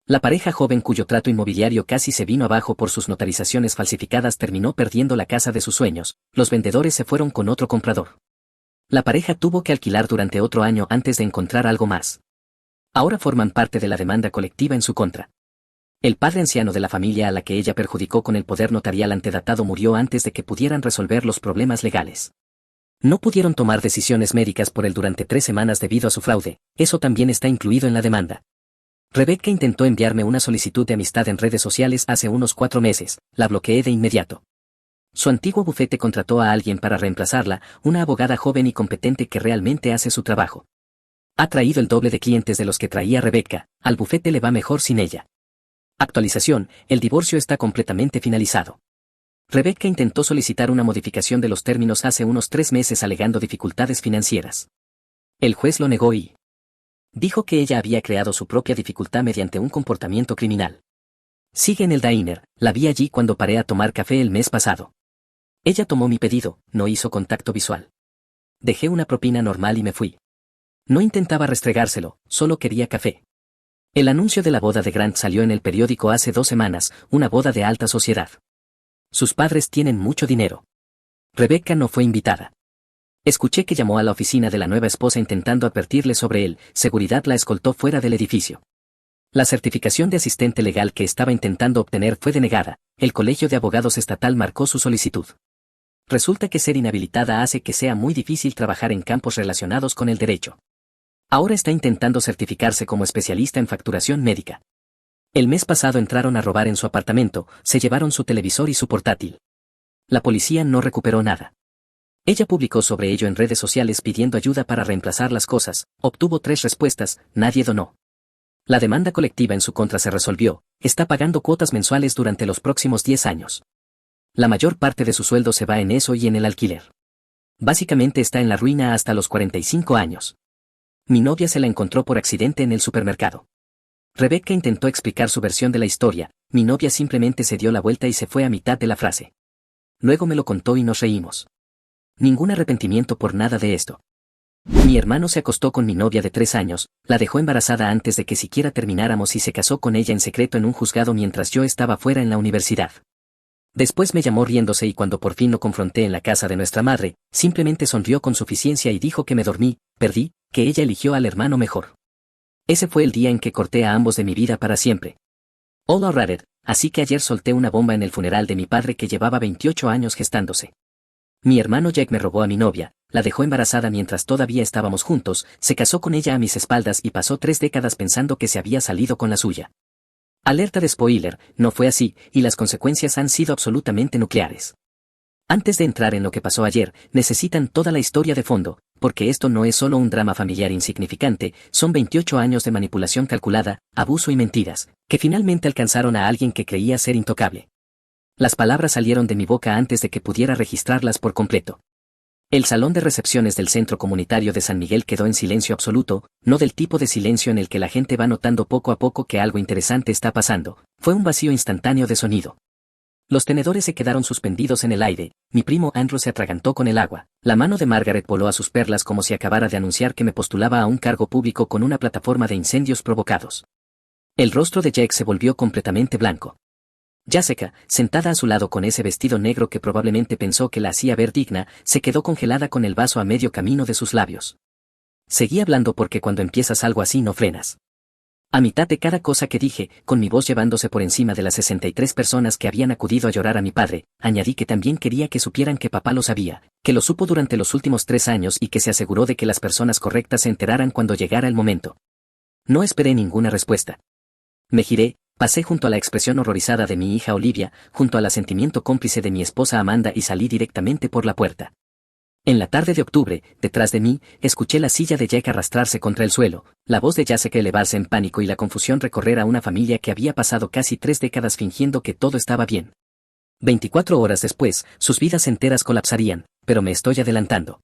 Speaker 1: La pareja joven cuyo trato inmobiliario casi se vino abajo por sus notarizaciones falsificadas terminó perdiendo la casa de sus sueños, los vendedores se fueron con otro comprador. La pareja tuvo que alquilar durante otro año antes de encontrar algo más. Ahora forman parte de la demanda colectiva en su contra. El padre anciano de la familia a la que ella perjudicó con el poder notarial antedatado murió antes de que pudieran resolver los problemas legales. No pudieron tomar decisiones médicas por él durante 3 semanas debido a su fraude, eso también está incluido en la demanda. Rebecca intentó enviarme una solicitud de amistad en redes sociales hace unos 4 meses, la bloqueé de inmediato. Su antiguo bufete contrató a alguien para reemplazarla, una abogada joven y competente que realmente hace su trabajo. Ha traído el doble de clientes de los que traía Rebecca, al bufete le va mejor sin ella. Actualización, el divorcio está completamente finalizado. Rebecca intentó solicitar una modificación de los términos hace unos 3 meses alegando dificultades financieras. El juez lo negó y dijo que ella había creado su propia dificultad mediante un comportamiento criminal. Sigue en el diner, la vi allí cuando paré a tomar café el mes pasado. Ella tomó mi pedido, no hizo contacto visual. Dejé una propina normal y me fui. No intentaba restregárselo, solo quería café. El anuncio de la boda de Grant salió en el periódico hace 2 semanas, una boda de alta sociedad. Sus padres tienen mucho dinero. Rebecca no fue invitada. Escuché que llamó a la oficina de la nueva esposa intentando advertirle sobre él, seguridad la escoltó fuera del edificio. La certificación de asistente legal que estaba intentando obtener fue denegada, el Colegio de Abogados Estatal marcó su solicitud. Resulta que ser inhabilitada hace que sea muy difícil trabajar en campos relacionados con el derecho. Ahora está intentando certificarse como especialista en facturación médica. El mes pasado entraron a robar en su apartamento, se llevaron su televisor y su portátil. La policía no recuperó nada. Ella publicó sobre ello en redes sociales pidiendo ayuda para reemplazar las cosas, obtuvo 3 respuestas, nadie donó. La demanda colectiva en su contra se resolvió, está pagando cuotas mensuales durante los próximos 10 años. La mayor parte de su sueldo se va en eso y en el alquiler. Básicamente está en la ruina hasta los 45 años. Mi novia se la encontró por accidente en el supermercado. Rebecca intentó explicar su versión de la historia, mi novia simplemente se dio la vuelta y se fue a mitad de la frase. Luego me lo contó y nos reímos. Ningún arrepentimiento por nada de esto. Mi hermano se acostó con mi novia de 3 años, la dejó embarazada antes de que siquiera termináramos y se casó con ella en secreto en un juzgado mientras yo estaba fuera en la universidad. Después me llamó riéndose y cuando por fin lo confronté en la casa de nuestra madre, simplemente sonrió con suficiencia y dijo que me perdí, que ella eligió al hermano mejor. Ese fue el día en que corté a ambos de mi vida para siempre. All alright, así que ayer solté una bomba en el funeral de mi padre que llevaba 28 años gestándose. Mi hermano Jack me robó a mi novia, la dejó embarazada mientras todavía estábamos juntos, se casó con ella a mis espaldas y pasó 3 décadas pensando que se había salido con la suya. Alerta de spoiler, no fue así, y las consecuencias han sido absolutamente nucleares. Antes de entrar en lo que pasó ayer, necesitan toda la historia de fondo, porque esto no es solo un drama familiar insignificante, son 28 años de manipulación calculada, abuso y mentiras, que finalmente alcanzaron a alguien que creía ser intocable. Las palabras salieron de mi boca antes de que pudiera registrarlas por completo. El salón de recepciones del centro comunitario de San Miguel quedó en silencio absoluto, no del tipo de silencio en el que la gente va notando poco a poco que algo interesante está pasando, fue un vacío instantáneo de sonido. Los tenedores se quedaron suspendidos en el aire, mi primo Andrew se atragantó con el agua, la mano de Margaret voló a sus perlas como si acabara de anunciar que me postulaba a un cargo público con una plataforma de incendios provocados. El rostro de Jack se volvió completamente blanco. Jessica, sentada a su lado con ese vestido negro que probablemente pensó que la hacía ver digna, se quedó congelada con el vaso a medio camino de sus labios. Seguí hablando porque cuando empiezas algo así no frenas. A mitad de cada cosa que dije, con mi voz llevándose por encima de las 63 personas que habían acudido a llorar a mi padre, añadí que también quería que supieran que papá lo sabía, que lo supo durante los últimos 3 años y que se aseguró de que las personas correctas se enteraran cuando llegara el momento. No esperé ninguna respuesta. Me giré, pasé junto a la expresión horrorizada de mi hija Olivia, junto al asentimiento cómplice de mi esposa Amanda y salí directamente por la puerta. En la tarde de octubre, detrás de mí, escuché la silla de Jack arrastrarse contra el suelo, la voz de Jessica elevarse en pánico y la confusión recorrer a una familia que había pasado casi 3 décadas fingiendo que todo estaba bien. 24 horas después, sus vidas enteras colapsarían, pero me estoy adelantando.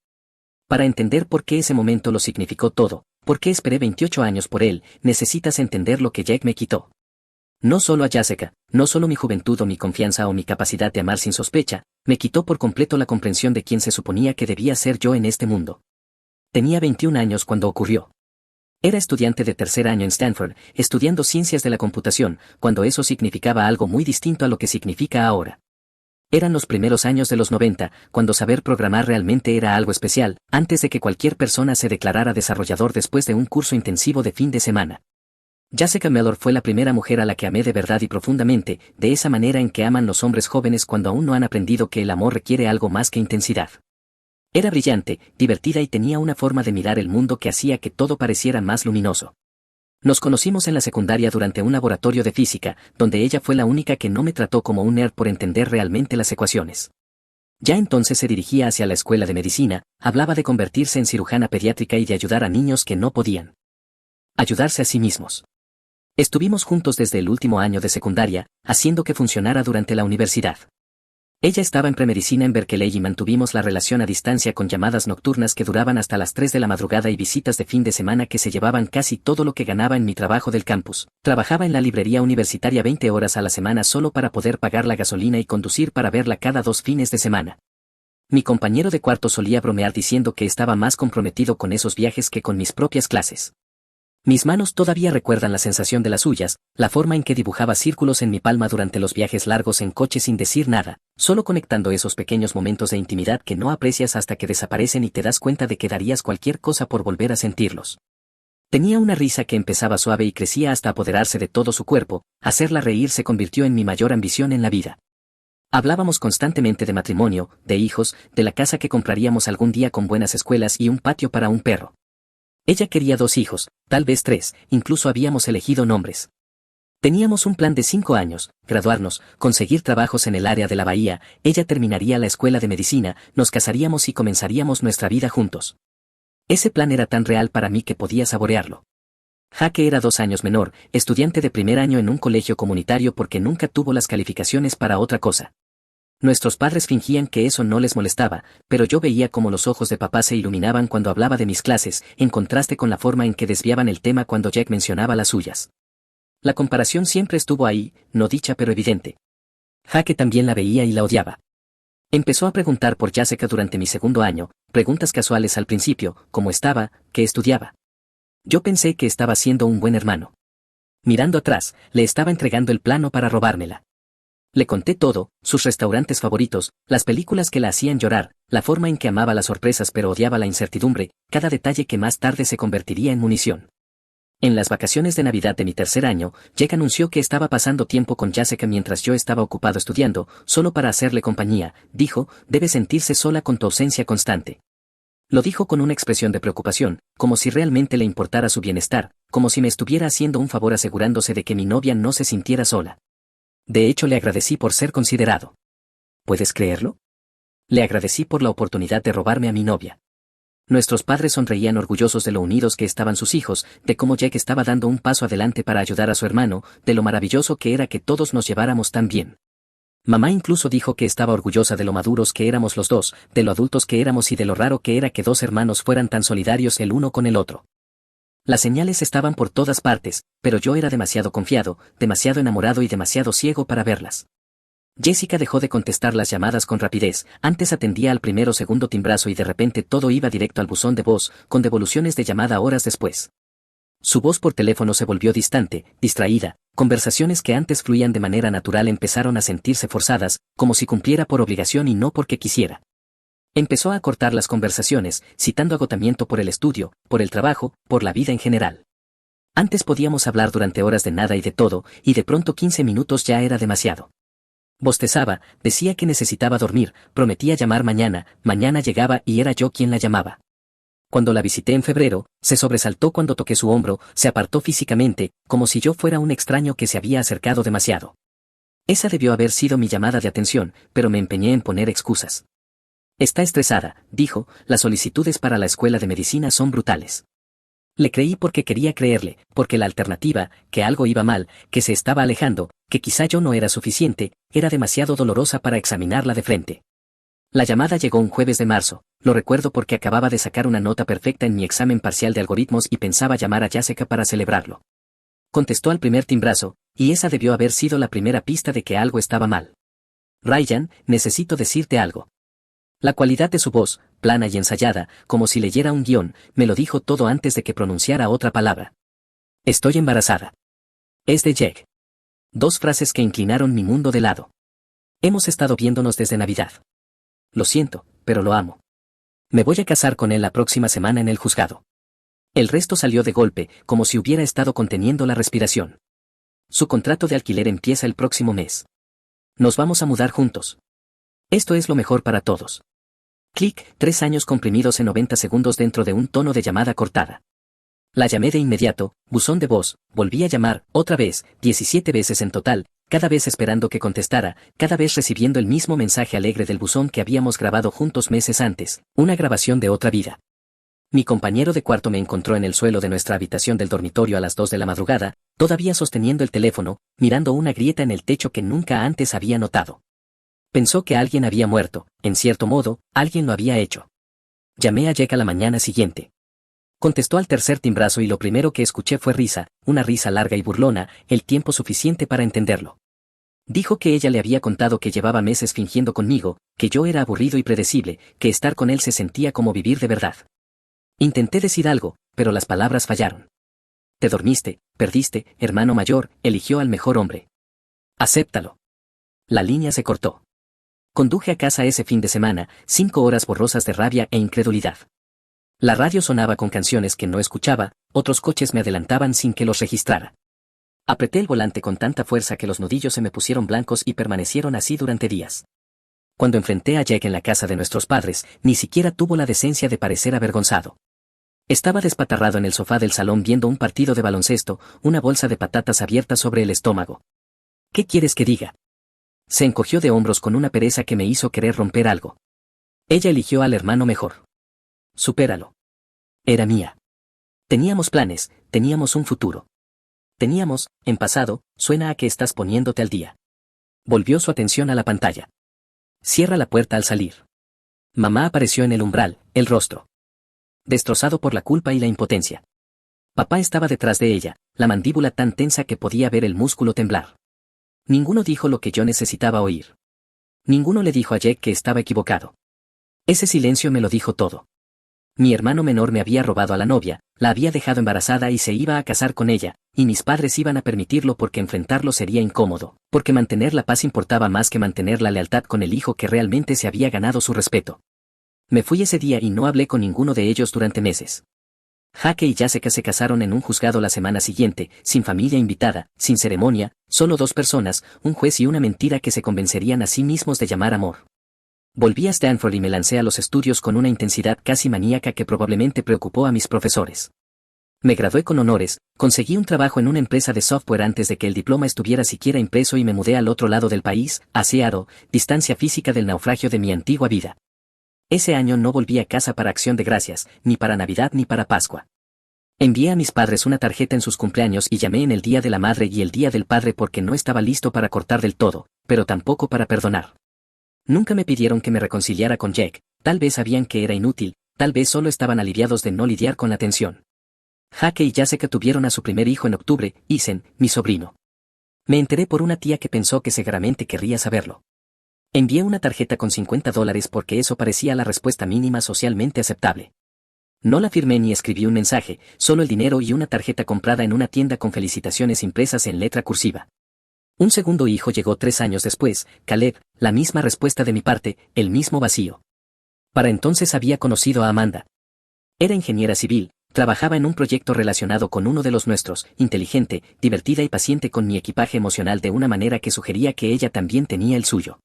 Speaker 1: Para entender por qué ese momento lo significó todo, por qué esperé 28 años por él, necesitas entender lo que Jack me quitó. No solo a Jessica, no solo mi juventud o mi confianza o mi capacidad de amar sin sospecha, me quitó por completo la comprensión de quién se suponía que debía ser yo en este mundo. Tenía 21 años cuando ocurrió. Era estudiante de 3er año en Stanford, estudiando ciencias de la computación, cuando eso significaba algo muy distinto a lo que significa ahora. Eran los primeros años de los 90, cuando saber programar realmente era algo especial, antes de que cualquier persona se declarara desarrollador después de un curso intensivo de fin de semana. Jessica Mellor fue la primera mujer a la que amé de verdad y profundamente, de esa manera en que aman los hombres jóvenes cuando aún no han aprendido que el amor requiere algo más que intensidad. Era brillante, divertida y tenía una forma de mirar el mundo que hacía que todo pareciera más luminoso. Nos conocimos en la secundaria durante un laboratorio de física, donde ella fue la única que no me trató como un nerd por entender realmente las ecuaciones. Ya entonces se dirigía hacia la escuela de medicina, hablaba de convertirse en cirujana pediátrica y de ayudar a niños que no podían ayudarse a sí mismos. Estuvimos juntos desde el último año de secundaria, haciendo que funcionara durante la universidad. Ella estaba en premedicina en Berkeley y mantuvimos la relación a distancia con llamadas nocturnas que duraban hasta las 3 de la madrugada y visitas de fin de semana que se llevaban casi todo lo que ganaba en mi trabajo del campus. Trabajaba en la librería universitaria 20 horas a la semana solo para poder pagar la gasolina y conducir para verla cada 2 fines de semana. Mi compañero de cuarto solía bromear diciendo que estaba más comprometido con esos viajes que con mis propias clases. Mis manos todavía recuerdan la sensación de las suyas, la forma en que dibujaba círculos en mi palma durante los viajes largos en coche sin decir nada, solo conectando esos pequeños momentos de intimidad que no aprecias hasta que desaparecen y te das cuenta de que darías cualquier cosa por volver a sentirlos. Tenía una risa que empezaba suave y crecía hasta apoderarse de todo su cuerpo, hacerla reír se convirtió en mi mayor ambición en la vida. Hablábamos constantemente de matrimonio, de hijos, de la casa que compraríamos algún día con buenas escuelas y un patio para un perro. Ella quería 2 hijos, tal vez 3, incluso habíamos elegido nombres. Teníamos un plan de 5 años, graduarnos, conseguir trabajos en el área de la bahía, ella terminaría la escuela de medicina, nos casaríamos y comenzaríamos nuestra vida juntos. Ese plan era tan real para mí que podía saborearlo. Jaque era 2 años menor, estudiante de 1er año en un colegio comunitario porque nunca tuvo las calificaciones para otra cosa. Nuestros padres fingían que eso no les molestaba, pero yo veía cómo los ojos de papá se iluminaban cuando hablaba de mis clases, en contraste con la forma en que desviaban el tema cuando Jack mencionaba las suyas. La comparación siempre estuvo ahí, no dicha pero evidente. Jaque también la veía y la odiaba. Empezó a preguntar por Jessica durante mi 2º año, preguntas casuales al principio, cómo estaba, qué estudiaba. Yo pensé que estaba siendo un buen hermano. Mirando atrás, le estaba entregando el plano para robármela. Le conté todo, sus restaurantes favoritos, las películas que la hacían llorar, la forma en que amaba las sorpresas pero odiaba la incertidumbre, cada detalle que más tarde se convertiría en munición. En las vacaciones de Navidad de mi tercer año, Jack anunció que estaba pasando tiempo con Jessica mientras yo estaba ocupado estudiando, solo para hacerle compañía. Dijo, debe sentirse sola con tu ausencia constante. Lo dijo con una expresión de preocupación, como si realmente le importara su bienestar, como si me estuviera haciendo un favor asegurándose de que mi novia no se sintiera sola. De hecho, le agradecí por ser considerado. ¿Puedes creerlo? Le agradecí por la oportunidad de robarme a mi novia. Nuestros padres sonreían orgullosos de lo unidos que estaban sus hijos, de cómo Jack estaba dando un paso adelante para ayudar a su hermano, de lo maravilloso que era que todos nos lleváramos tan bien. Mamá incluso dijo que estaba orgullosa de lo maduros que éramos los dos, de lo adultos que éramos y de lo raro que era que dos hermanos fueran tan solidarios el uno con el otro. Las señales estaban por todas partes, pero yo era demasiado confiado, demasiado enamorado y demasiado ciego para verlas. Jessica dejó de contestar las llamadas con rapidez, antes atendía al primero o segundo timbrazo y de repente todo iba directo al buzón de voz, con devoluciones de llamada horas después. Su voz por teléfono se volvió distante, distraída, conversaciones que antes fluían de manera natural empezaron a sentirse forzadas, como si cumpliera por obligación y no porque quisiera. Empezó a cortar las conversaciones, citando agotamiento por el estudio, por el trabajo, por la vida en general. Antes podíamos hablar durante horas de nada y de todo, y de pronto 15 minutos ya era demasiado. Bostezaba, decía que necesitaba dormir, prometía llamar mañana, mañana llegaba y era yo quien la llamaba. Cuando la visité en febrero, se sobresaltó cuando toqué su hombro, se apartó físicamente, como si yo fuera un extraño que se había acercado demasiado. Esa debió haber sido mi llamada de atención, pero me empeñé en poner excusas. Está estresada, dijo, las solicitudes para la escuela de medicina son brutales. Le creí porque quería creerle, porque la alternativa, que algo iba mal, que se estaba alejando, que quizá yo no era suficiente, era demasiado dolorosa para examinarla de frente. La llamada llegó un jueves de marzo, lo recuerdo porque acababa de sacar una nota perfecta en mi examen parcial de algoritmos y pensaba llamar a Jessica para celebrarlo. Contestó al primer timbrazo, y esa debió haber sido la primera pista de que algo estaba mal. Ryan, necesito decirte algo. La cualidad de su voz, plana y ensayada, como si leyera un guión, me lo dijo todo antes de que pronunciara otra palabra. Estoy embarazada. Es de Jack. Dos frases que inclinaron mi mundo de lado. Hemos estado viéndonos desde Navidad. Lo siento, pero lo amo. Me voy a casar con él la próxima semana en el juzgado. El resto salió de golpe, como si hubiera estado conteniendo la respiración. Su contrato de alquiler empieza el próximo mes. Nos vamos a mudar juntos. Esto es lo mejor para todos. Clic, 3 años comprimidos en 90 segundos dentro de un tono de llamada cortada. La llamé de inmediato, buzón de voz, volví a llamar, otra vez, 17 veces en total, cada vez esperando que contestara, cada vez recibiendo el mismo mensaje alegre del buzón que habíamos grabado juntos meses antes, una grabación de otra vida. Mi compañero de cuarto me encontró en el suelo de nuestra habitación del dormitorio a las 2 de la madrugada, todavía sosteniendo el teléfono, mirando una grieta en el techo que nunca antes había notado. Pensó que alguien había muerto, en cierto modo, alguien lo había hecho. Llamé a Jack a la mañana siguiente. Contestó al tercer timbrazo y lo primero que escuché fue risa, una risa larga y burlona, el tiempo suficiente para entenderlo. Dijo que ella le había contado que llevaba meses fingiendo conmigo, que yo era aburrido y predecible, que estar con él se sentía como vivir de verdad. Intenté decir algo, pero las palabras fallaron. Te dormiste, perdiste, hermano mayor, eligió al mejor hombre. Acéptalo. La línea se cortó. Conduje a casa ese fin de semana, 5 horas borrosas de rabia e incredulidad. La radio sonaba con canciones que no escuchaba, otros coches me adelantaban sin que los registrara. Apreté el volante con tanta fuerza que los nudillos se me pusieron blancos y permanecieron así durante días. Cuando enfrenté a Jack en la casa de nuestros padres, ni siquiera tuvo la decencia de parecer avergonzado. Estaba despatarrado en el sofá del salón viendo un partido de baloncesto, una bolsa de patatas abierta sobre el estómago. ¿Qué quieres que diga? Se encogió de hombros con una pereza que me hizo querer romper algo. Ella eligió al hermano mejor. Supéralo. Era mía. Teníamos planes, teníamos un futuro. Teníamos, en pasado, suena a que estás poniéndote al día. Volvió su atención a la pantalla. Cierra la puerta al salir. Mamá apareció en el umbral, el rostro destrozado por la culpa y la impotencia. Papá estaba detrás de ella, la mandíbula tan tensa que podía ver el músculo temblar. Ninguno dijo lo que yo necesitaba oír. Ninguno le dijo a Jack que estaba equivocado. Ese silencio me lo dijo todo. Mi hermano menor me había robado a la novia, la había dejado embarazada y se iba a casar con ella, y mis padres iban a permitirlo porque enfrentarlo sería incómodo, porque mantener la paz importaba más que mantener la lealtad con el hijo que realmente se había ganado su respeto. Me fui ese día y no hablé con ninguno de ellos durante meses. Jake y Jessica se casaron en un juzgado la semana siguiente, sin familia invitada, sin ceremonia, solo dos personas, un juez y una mentira que se convencerían a sí mismos de llamar amor. Volví a Stanford y me lancé a los estudios con una intensidad casi maníaca que probablemente preocupó a mis profesores. Me gradué con honores, conseguí un trabajo en una empresa de software antes de que el diploma estuviera siquiera impreso y me mudé al otro lado del país, a Seattle, distancia física del naufragio de mi antigua vida. Ese año no volví a casa para Acción de Gracias, ni para Navidad ni para Pascua. Envié a mis padres una tarjeta en sus cumpleaños y llamé en el Día de la Madre y el Día del Padre porque no estaba listo para cortar del todo, pero tampoco para perdonar. Nunca me pidieron que me reconciliara con Jack, tal vez sabían que era inútil, tal vez solo estaban aliviados de no lidiar con la tensión. Jake y Jessica tuvieron a su primer hijo en octubre, Ethan, mi sobrino. Me enteré por una tía que pensó que seguramente querría saberlo. Envié una tarjeta con $50 porque eso parecía la respuesta mínima socialmente aceptable. No la firmé ni escribí un mensaje, solo el dinero y una tarjeta comprada en una tienda con felicitaciones impresas en letra cursiva. Un segundo hijo llegó 3 años después, Caleb, la misma respuesta de mi parte, el mismo vacío. Para entonces había conocido a Amanda. Era ingeniera civil, trabajaba en un proyecto relacionado con uno de los nuestros, inteligente, divertida y paciente con mi equipaje emocional de una manera que sugería que ella también tenía el suyo.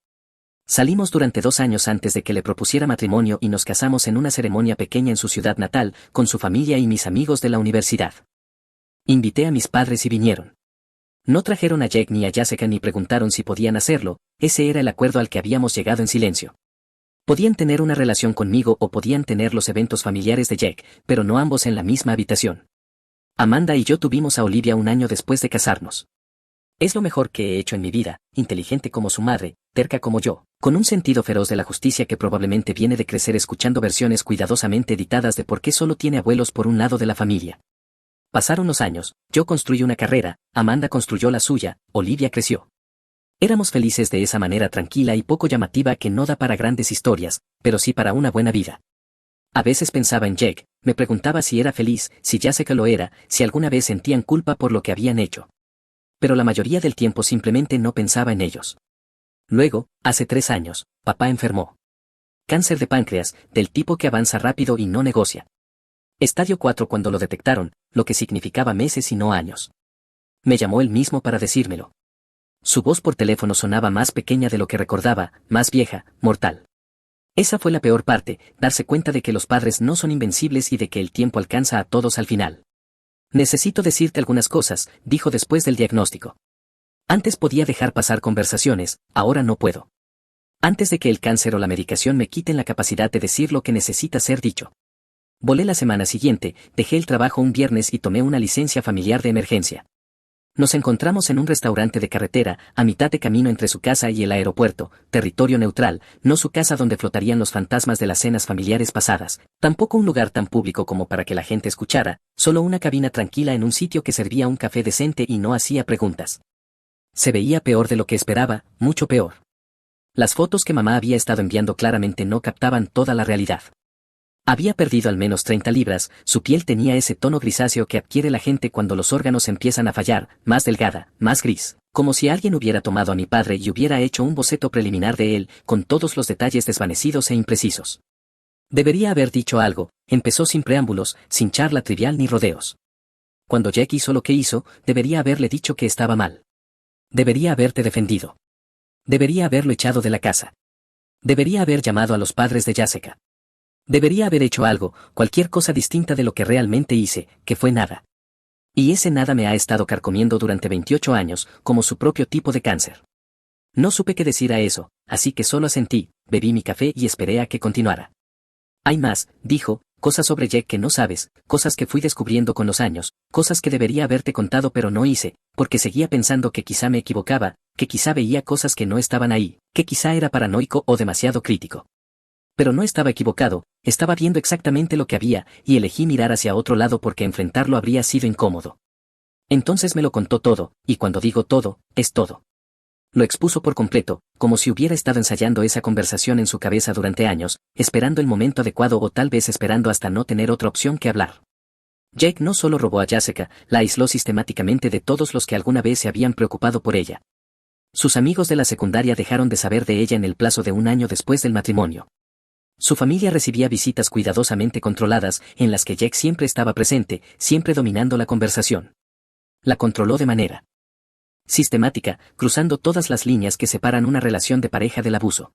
Speaker 1: Salimos durante 2 años antes de que le propusiera matrimonio y nos casamos en una ceremonia pequeña en su ciudad natal, con su familia y mis amigos de la universidad. Invité a mis padres y vinieron. No trajeron a Jack ni a Jessica ni preguntaron si podían hacerlo, ese era el acuerdo al que habíamos llegado en silencio. Podían tener una relación conmigo o podían tener los eventos familiares de Jack, pero no ambos en la misma habitación. Amanda y yo tuvimos a Olivia 1 año después de casarnos. Es lo mejor que he hecho en mi vida, inteligente como su madre, terca como yo, con un sentido feroz de la justicia que probablemente viene de crecer escuchando versiones cuidadosamente editadas de por qué solo tiene abuelos por un lado de la familia. Pasaron los años, yo construí una carrera, Amanda construyó la suya, Olivia creció. Éramos felices de esa manera tranquila y poco llamativa que no da para grandes historias, pero sí para una buena vida. A veces pensaba en Jack, me preguntaba si era feliz, si Jessica lo era, si alguna vez sentían culpa por lo que habían hecho. Pero la mayoría del tiempo simplemente no pensaba en ellos. Luego, hace 3 años, papá enfermó. Cáncer de páncreas, del tipo que avanza rápido y no negocia. Estadio 4 cuando lo detectaron, lo que significaba meses y no años. Me llamó él mismo para decírmelo. Su voz por teléfono sonaba más pequeña de lo que recordaba, más vieja, mortal. Esa fue la peor parte, darse cuenta de que los padres no son invencibles y de que el tiempo alcanza a todos al final. Necesito decirte algunas cosas, dijo después del diagnóstico. Antes podía dejar pasar conversaciones, ahora no puedo. Antes de que el cáncer o la medicación me quiten la capacidad de decir lo que necesita ser dicho. Volé la semana siguiente, dejé el trabajo un viernes y tomé una licencia familiar de emergencia. Nos encontramos en un restaurante de carretera, a mitad de camino entre su casa y el aeropuerto, territorio neutral, no su casa donde flotarían los fantasmas de las cenas familiares pasadas, tampoco un lugar tan público como para que la gente escuchara, solo una cabina tranquila en un sitio que servía un café decente y no hacía preguntas. Se veía peor de lo que esperaba, mucho peor. Las fotos que mamá había estado enviando claramente no captaban toda la realidad. Había perdido al menos 30 libras, su piel tenía ese tono grisáceo que adquiere la gente cuando los órganos empiezan a fallar, más delgada, más gris, como si alguien hubiera tomado a mi padre y hubiera hecho un boceto preliminar de él, con todos los detalles desvanecidos e imprecisos. Debería haber dicho algo, empezó sin preámbulos, sin charla trivial ni rodeos. Cuando Jack hizo lo que hizo, debería haberle dicho que estaba mal. Debería haberte defendido. Debería haberlo echado de la casa. Debería haber llamado a los padres de Jessica. Debería haber hecho algo, cualquier cosa distinta de lo que realmente hice, que fue nada. Y ese nada me ha estado carcomiendo durante 28 años, como su propio tipo de cáncer. No supe qué decir a eso, así que solo asentí, bebí mi café y esperé a que continuara. Hay más, dijo, cosas sobre Jack que no sabes, cosas que fui descubriendo con los años, cosas que debería haberte contado pero no hice, porque seguía pensando que quizá me equivocaba, que quizá veía cosas que no estaban ahí, que quizá era paranoico o demasiado crítico. Pero no estaba equivocado, estaba viendo exactamente lo que había, y elegí mirar hacia otro lado porque enfrentarlo habría sido incómodo. Entonces me lo contó todo, y cuando digo todo, es todo. Lo expuso por completo, como si hubiera estado ensayando esa conversación en su cabeza durante años, esperando el momento adecuado o tal vez esperando hasta no tener otra opción que hablar. Jake no solo robó a Jessica, la aisló sistemáticamente de todos los que alguna vez se habían preocupado por ella. Sus amigos de la secundaria dejaron de saber de ella en el plazo de un año después del matrimonio. Su familia recibía visitas cuidadosamente controladas, en las que Jake siempre estaba presente, siempre dominando la conversación. La controló de manera sistemática, cruzando todas las líneas que separan una relación de pareja del abuso.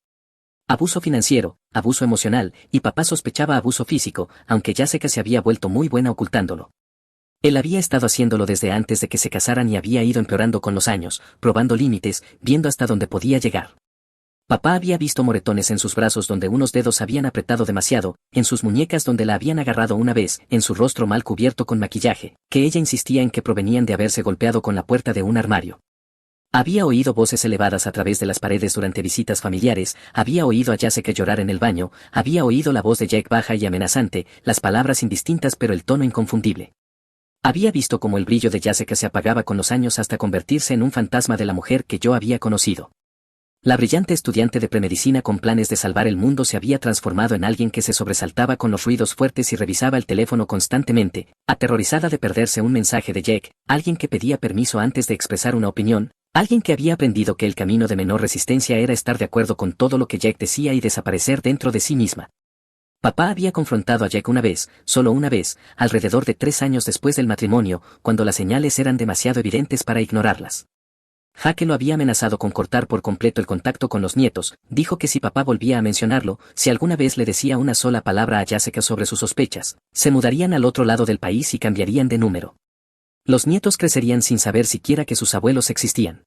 Speaker 1: Abuso financiero, abuso emocional, y papá sospechaba abuso físico, aunque Jessica se había vuelto muy buena ocultándolo. Él había estado haciéndolo desde antes de que se casaran y había ido empeorando con los años, probando límites, viendo hasta dónde podía llegar. Papá había visto moretones en sus brazos donde unos dedos habían apretado demasiado, en sus muñecas donde la habían agarrado una vez, en su rostro mal cubierto con maquillaje, que ella insistía en que provenían de haberse golpeado con la puerta de un armario. Había oído voces elevadas a través de las paredes durante visitas familiares, había oído a Jessica llorar en el baño, había oído la voz de Jake baja y amenazante, las palabras indistintas pero el tono inconfundible. Había visto cómo el brillo de Jessica se apagaba con los años hasta convertirse en un fantasma de la mujer que yo había conocido. La brillante estudiante de premedicina con planes de salvar el mundo se había transformado en alguien que se sobresaltaba con los ruidos fuertes y revisaba el teléfono constantemente, aterrorizada de perderse un mensaje de Jake, alguien que pedía permiso antes de expresar una opinión, alguien que había aprendido que el camino de menor resistencia era estar de acuerdo con todo lo que Jake decía y desaparecer dentro de sí misma. Papá había confrontado a Jake una vez, solo una vez, alrededor de 3 años después del matrimonio, cuando las señales eran demasiado evidentes para ignorarlas. Jake lo había amenazado con cortar por completo el contacto con los nietos, dijo que si papá volvía a mencionarlo, si alguna vez le decía una sola palabra a Jessica sobre sus sospechas, se mudarían al otro lado del país y cambiarían de número. Los nietos crecerían sin saber siquiera que sus abuelos existían.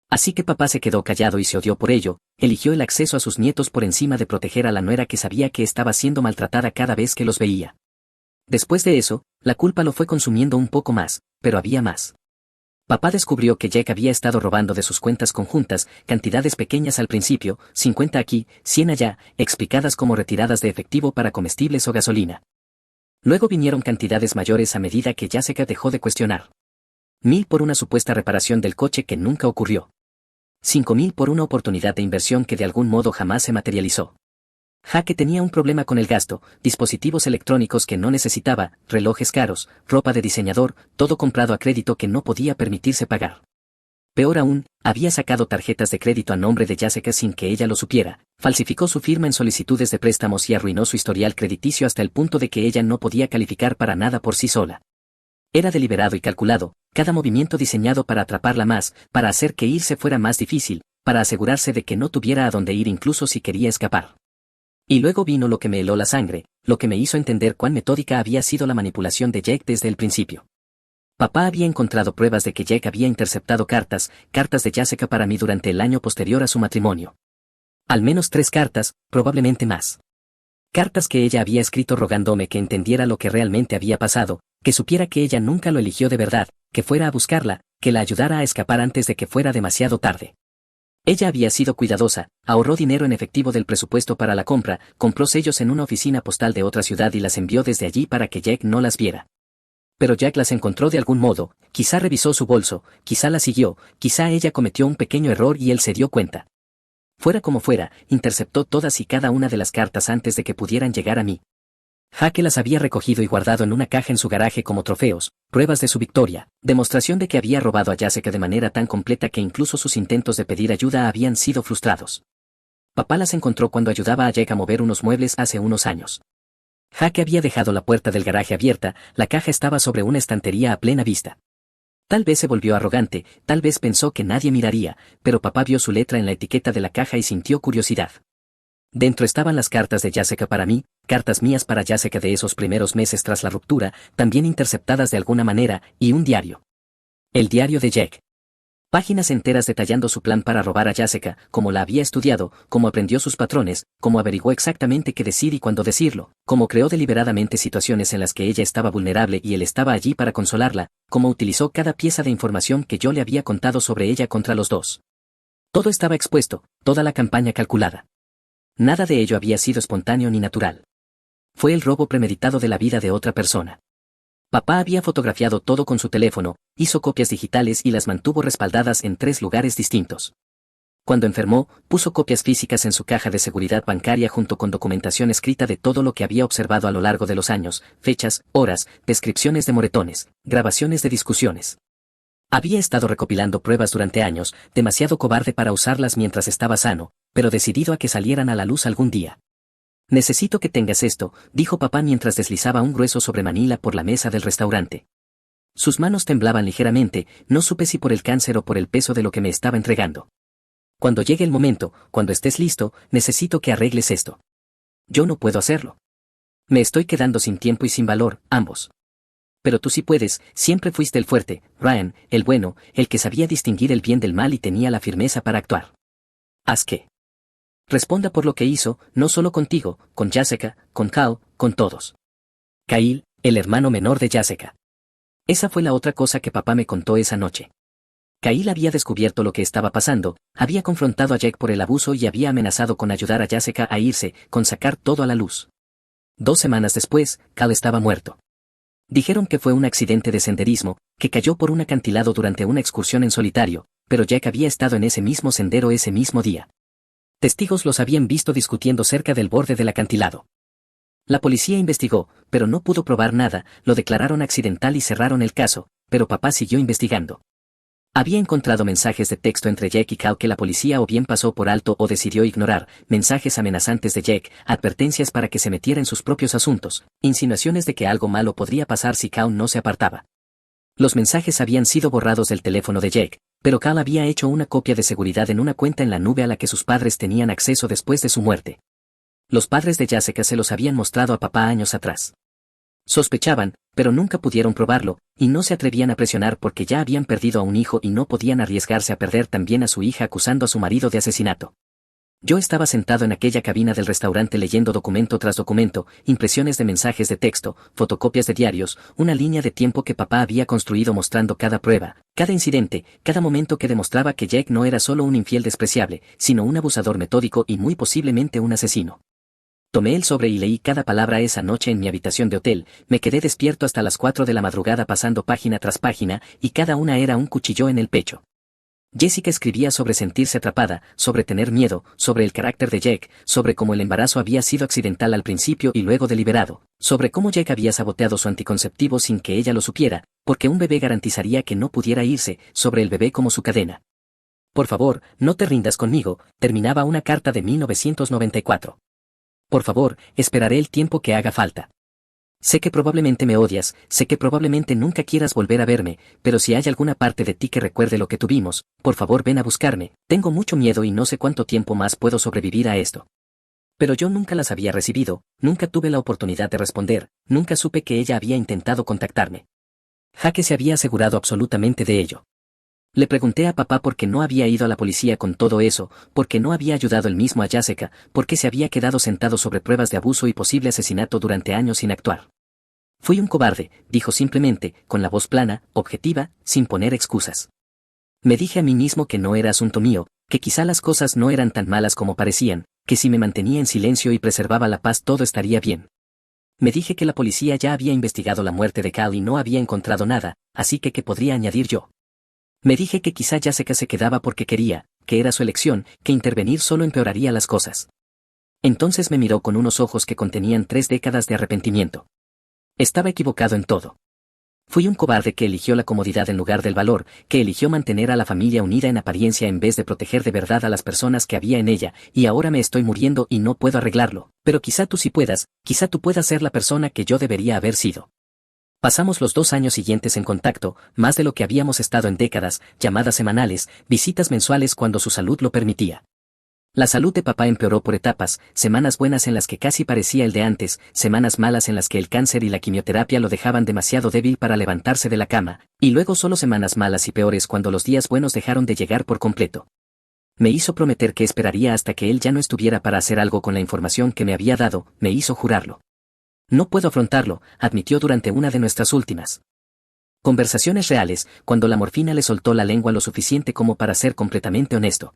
Speaker 1: Así que papá se quedó callado y se odió por ello, eligió el acceso a sus nietos por encima de proteger a la nuera que sabía que estaba siendo maltratada cada vez que los veía. Después de eso, la culpa lo fue consumiendo un poco más, pero había más. Papá descubrió que Jake había estado robando de sus cuentas conjuntas, cantidades pequeñas al principio, 50 aquí, 100 allá, explicadas como retiradas de efectivo para comestibles o gasolina. Luego vinieron cantidades mayores a medida que Jessica dejó de cuestionar. 1,000 por una supuesta reparación del coche que nunca ocurrió. 5,000 por una oportunidad de inversión que de algún modo jamás se materializó. Jake tenía un problema con el gasto, dispositivos electrónicos que no necesitaba, relojes caros, ropa de diseñador, todo comprado a crédito que no podía permitirse pagar. Peor aún, había sacado tarjetas de crédito a nombre de Jessica sin que ella lo supiera, falsificó su firma en solicitudes de préstamos y arruinó su historial crediticio hasta el punto de que ella no podía calificar para nada por sí sola. Era deliberado y calculado, cada movimiento diseñado para atraparla más, para hacer que irse fuera más difícil, para asegurarse de que no tuviera a dónde ir incluso si quería escapar. Y luego vino lo que me heló la sangre, lo que me hizo entender cuán metódica había sido la manipulación de Jake desde el principio. Papá había encontrado pruebas de que Jake había interceptado cartas de Jessica para mí durante el año posterior a su matrimonio. Al menos 3 cartas, probablemente más. Cartas que ella había escrito rogándome que entendiera lo que realmente había pasado, que supiera que ella nunca lo eligió de verdad, que fuera a buscarla, que la ayudara a escapar antes de que fuera demasiado tarde. Ella había sido cuidadosa, ahorró dinero en efectivo del presupuesto para la compra, compró sellos en una oficina postal de otra ciudad y las envió desde allí para que Jake no las viera. Pero Jack las encontró de algún modo, quizá revisó su bolso, quizá la siguió, quizá ella cometió un pequeño error y él se dio cuenta. Fuera como fuera, interceptó todas y cada una de las cartas antes de que pudieran llegar a mí. Jake las había recogido y guardado en una caja en su garaje como trofeos, pruebas de su victoria, demostración de que había robado a Jessica de manera tan completa que incluso sus intentos de pedir ayuda habían sido frustrados. Papá las encontró cuando ayudaba a Jake a mover unos muebles hace unos años. Jake había dejado la puerta del garaje abierta, la caja estaba sobre una estantería a plena vista. Tal vez se volvió arrogante, tal vez pensó que nadie miraría, pero papá vio su letra en la etiqueta de la caja y sintió curiosidad. Dentro estaban las cartas de Jessica para mí, cartas mías para Jessica de esos primeros meses tras la ruptura, también interceptadas de alguna manera, y un diario. El diario de Jake. Páginas enteras detallando su plan para robar a Jessica, cómo la había estudiado, cómo aprendió sus patrones, cómo averiguó exactamente qué decir y cuándo decirlo, cómo creó deliberadamente situaciones en las que ella estaba vulnerable y él estaba allí para consolarla, cómo utilizó cada pieza de información que yo le había contado sobre ella contra los dos. Todo estaba expuesto, toda la campaña calculada. Nada de ello había sido espontáneo ni natural. Fue el robo premeditado de la vida de otra persona. Papá había fotografiado todo con su teléfono, hizo copias digitales y las mantuvo respaldadas en 3 lugares distintos. Cuando enfermó, puso copias físicas en su caja de seguridad bancaria junto con documentación escrita de todo lo que había observado a lo largo de los años, fechas, horas, descripciones de moretones, grabaciones de discusiones. Había estado recopilando pruebas durante años, demasiado cobarde para usarlas mientras estaba sano, pero decidido a que salieran a la luz algún día. Necesito que tengas esto, dijo papá mientras deslizaba un grueso sobre Manila por la mesa del restaurante. Sus manos temblaban ligeramente, no supe si por el cáncer o por el peso de lo que me estaba entregando. Cuando llegue el momento, cuando estés listo, necesito que arregles esto. Yo no puedo hacerlo. Me estoy quedando sin tiempo y sin valor, ambos. Pero tú sí puedes, siempre fuiste el fuerte, Ryan, el bueno, el que sabía distinguir el bien del mal y tenía la firmeza para actuar. Haz que responda por lo que hizo, no solo contigo, con Jessica, con Cal, con todos. Kyle, el hermano menor de Jessica. Esa fue la otra cosa que papá me contó esa noche. Kyle había descubierto lo que estaba pasando, había confrontado a Jack por el abuso y había amenazado con ayudar a Jessica a irse, con sacar todo a la luz. 2 semanas después, Cal estaba muerto. Dijeron que fue un accidente de senderismo, que cayó por un acantilado durante una excursión en solitario, pero Jack había estado en ese mismo sendero ese mismo día. Testigos los habían visto discutiendo cerca del borde del acantilado. La policía investigó, pero no pudo probar nada, lo declararon accidental y cerraron el caso, pero papá siguió investigando. Había encontrado mensajes de texto entre Jack y Cal que la policía o bien pasó por alto o decidió ignorar, mensajes amenazantes de Jack, advertencias para que se metiera en sus propios asuntos, insinuaciones de que algo malo podría pasar si Cal no se apartaba. Los mensajes habían sido borrados del teléfono de Jack, pero Cal había hecho una copia de seguridad en una cuenta en la nube a la que sus padres tenían acceso después de su muerte. Los padres de Jessica se los habían mostrado a papá años atrás. Sospechaban, pero nunca pudieron probarlo, y no se atrevían a presionar porque ya habían perdido a un hijo y no podían arriesgarse a perder también a su hija acusando a su marido de asesinato. Yo estaba sentado en aquella cabina del restaurante leyendo documento tras documento, impresiones de mensajes de texto, fotocopias de diarios, una línea de tiempo que papá había construido mostrando cada prueba, cada incidente, cada momento que demostraba que Jack no era solo un infiel despreciable, sino un abusador metódico y muy posiblemente un asesino. Tomé el sobre y leí cada palabra esa noche en mi habitación de hotel, me quedé despierto hasta las 4 de la madrugada pasando página tras página, y cada una era un cuchillo en el pecho. Jessica escribía sobre sentirse atrapada, sobre tener miedo, sobre el carácter de Jack, sobre cómo el embarazo había sido accidental al principio y luego deliberado, sobre cómo Jack había saboteado su anticonceptivo sin que ella lo supiera, porque un bebé garantizaría que no pudiera irse, sobre el bebé como su cadena. Por favor, no te rindas conmigo, terminaba una carta de 1994. Por favor, esperaré el tiempo que haga falta. Sé que probablemente me odias, sé que probablemente nunca quieras volver a verme, pero si hay alguna parte de ti que recuerde lo que tuvimos, por favor ven a buscarme, tengo mucho miedo y no sé cuánto tiempo más puedo sobrevivir a esto. Pero yo nunca las había recibido, nunca tuve la oportunidad de responder, nunca supe que ella había intentado contactarme. Jaque se había asegurado absolutamente de ello. Le pregunté a papá por qué no había ido a la policía con todo eso, por qué no había ayudado él mismo a Jessica, por qué se había quedado sentado sobre pruebas de abuso y posible asesinato durante años sin actuar. Fui un cobarde, dijo simplemente, con la voz plana, objetiva, sin poner excusas. Me dije a mí mismo que no era asunto mío, que quizá las cosas no eran tan malas como parecían, que si me mantenía en silencio y preservaba la paz todo estaría bien. Me dije que la policía ya había investigado la muerte de Cal y no había encontrado nada, así que ¿qué podría añadir yo? Me dije que quizá Jessica se quedaba porque quería, que era su elección, que intervenir solo empeoraría las cosas. Entonces me miró con unos ojos que contenían 3 décadas de arrepentimiento. Estaba equivocado en todo. Fui un cobarde que eligió la comodidad en lugar del valor, que eligió mantener a la familia unida en apariencia en vez de proteger de verdad a las personas que había en ella, y ahora me estoy muriendo y no puedo arreglarlo, pero quizá tú sí puedas, quizá tú puedas ser la persona que yo debería haber sido. Pasamos los 2 años siguientes en contacto, más de lo que habíamos estado en décadas, llamadas semanales, visitas mensuales cuando su salud lo permitía. La salud de papá empeoró por etapas, semanas buenas en las que casi parecía el de antes, semanas malas en las que el cáncer y la quimioterapia lo dejaban demasiado débil para levantarse de la cama, y luego solo semanas malas y peores cuando los días buenos dejaron de llegar por completo. Me hizo prometer que esperaría hasta que él ya no estuviera para hacer algo con la información que me había dado, me hizo jurarlo. No puedo afrontarlo, admitió durante una de nuestras últimas conversaciones reales, cuando la morfina le soltó la lengua lo suficiente como para ser completamente honesto.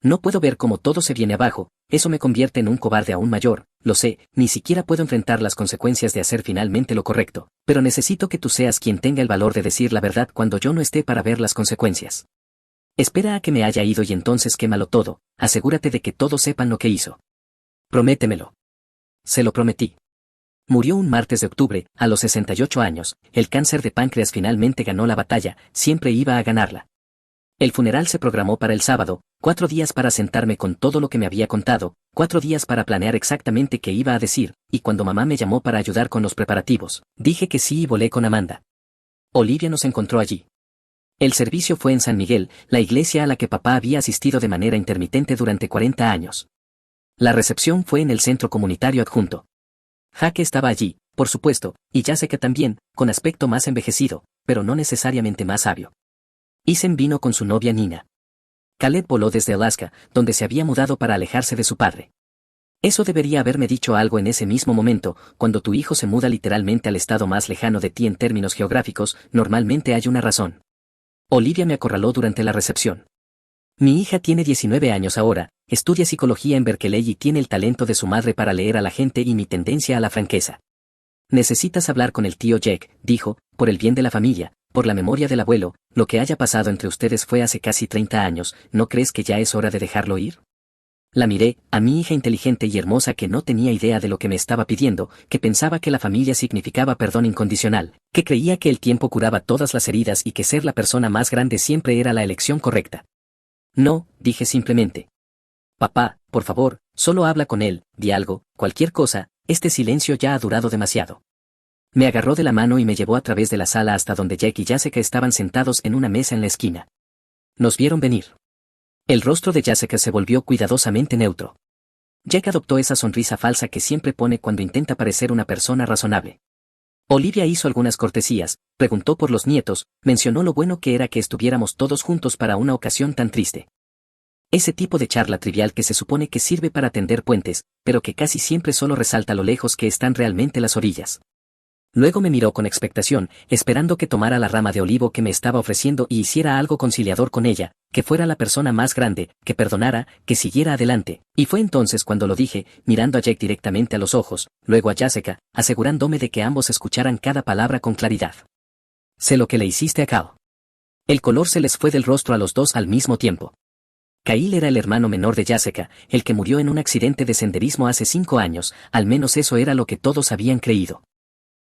Speaker 1: No puedo ver cómo todo se viene abajo, eso me convierte en un cobarde aún mayor, lo sé, ni siquiera puedo enfrentar las consecuencias de hacer finalmente lo correcto, pero necesito que tú seas quien tenga el valor de decir la verdad cuando yo no esté para ver las consecuencias. Espera a que me haya ido y entonces quémalo todo, asegúrate de que todos sepan lo que hizo. Prométemelo. Se lo prometí. Murió un martes de octubre, a los 68 años, el cáncer de páncreas finalmente ganó la batalla, siempre iba a ganarla. El funeral se programó para el sábado, 4 días para sentarme con todo lo que me había contado, 4 días para planear exactamente qué iba a decir, y cuando mamá me llamó para ayudar con los preparativos, dije que sí y volé con Amanda. Olivia nos encontró allí. El servicio fue en San Miguel, la iglesia a la que papá había asistido de manera intermitente durante 40 años. La recepción fue en el centro comunitario adjunto. Jaque estaba allí, por supuesto, y Jessica también, con aspecto más envejecido, pero no necesariamente más sabio. Isen vino con su novia Nina. Caleb voló desde Alaska, donde se había mudado para alejarse de su padre. Eso debería haberme dicho algo en ese mismo momento, cuando tu hijo se muda literalmente al estado más lejano de ti en términos geográficos, normalmente hay una razón. Olivia me acorraló durante la recepción. Mi hija tiene 19 años ahora, estudia psicología en Berkeley y tiene el talento de su madre para leer a la gente y mi tendencia a la franqueza. Necesitas hablar con el tío Jack, dijo, por el bien de la familia, por la memoria del abuelo, lo que haya pasado entre ustedes fue hace casi 30 años, ¿no crees que ya es hora de dejarlo ir? La miré, a mi hija inteligente y hermosa que no tenía idea de lo que me estaba pidiendo, que pensaba que la familia significaba perdón incondicional, que creía que el tiempo curaba todas las heridas y que ser la persona más grande siempre era la elección correcta. No, dije simplemente. Papá, por favor, solo habla con él, di algo, cualquier cosa, este silencio ya ha durado demasiado. Me agarró de la mano y me llevó a través de la sala hasta donde Jack y Jessica estaban sentados en una mesa en la esquina. Nos vieron venir. El rostro de Jessica se volvió cuidadosamente neutro. Jack adoptó esa sonrisa falsa que siempre pone cuando intenta parecer una persona razonable. Olivia hizo algunas cortesías, preguntó por los nietos, mencionó lo bueno que era que estuviéramos todos juntos para una ocasión tan triste. Ese tipo de charla trivial que se supone que sirve para tender puentes, pero que casi siempre solo resalta lo lejos que están realmente las orillas. Luego me miró con expectación, esperando que tomara la rama de olivo que me estaba ofreciendo y hiciera algo conciliador con ella, que fuera la persona más grande, que perdonara, que siguiera adelante, y fue entonces cuando lo dije, mirando a Jack directamente a los ojos, luego a Jessica, asegurándome de que ambos escucharan cada palabra con claridad. Sé lo que le hiciste a Cal. El color se les fue del rostro a los dos al mismo tiempo. Kyle era el hermano menor de Jessica, el que murió en un accidente de senderismo hace 5 años, al menos eso era lo que todos habían creído.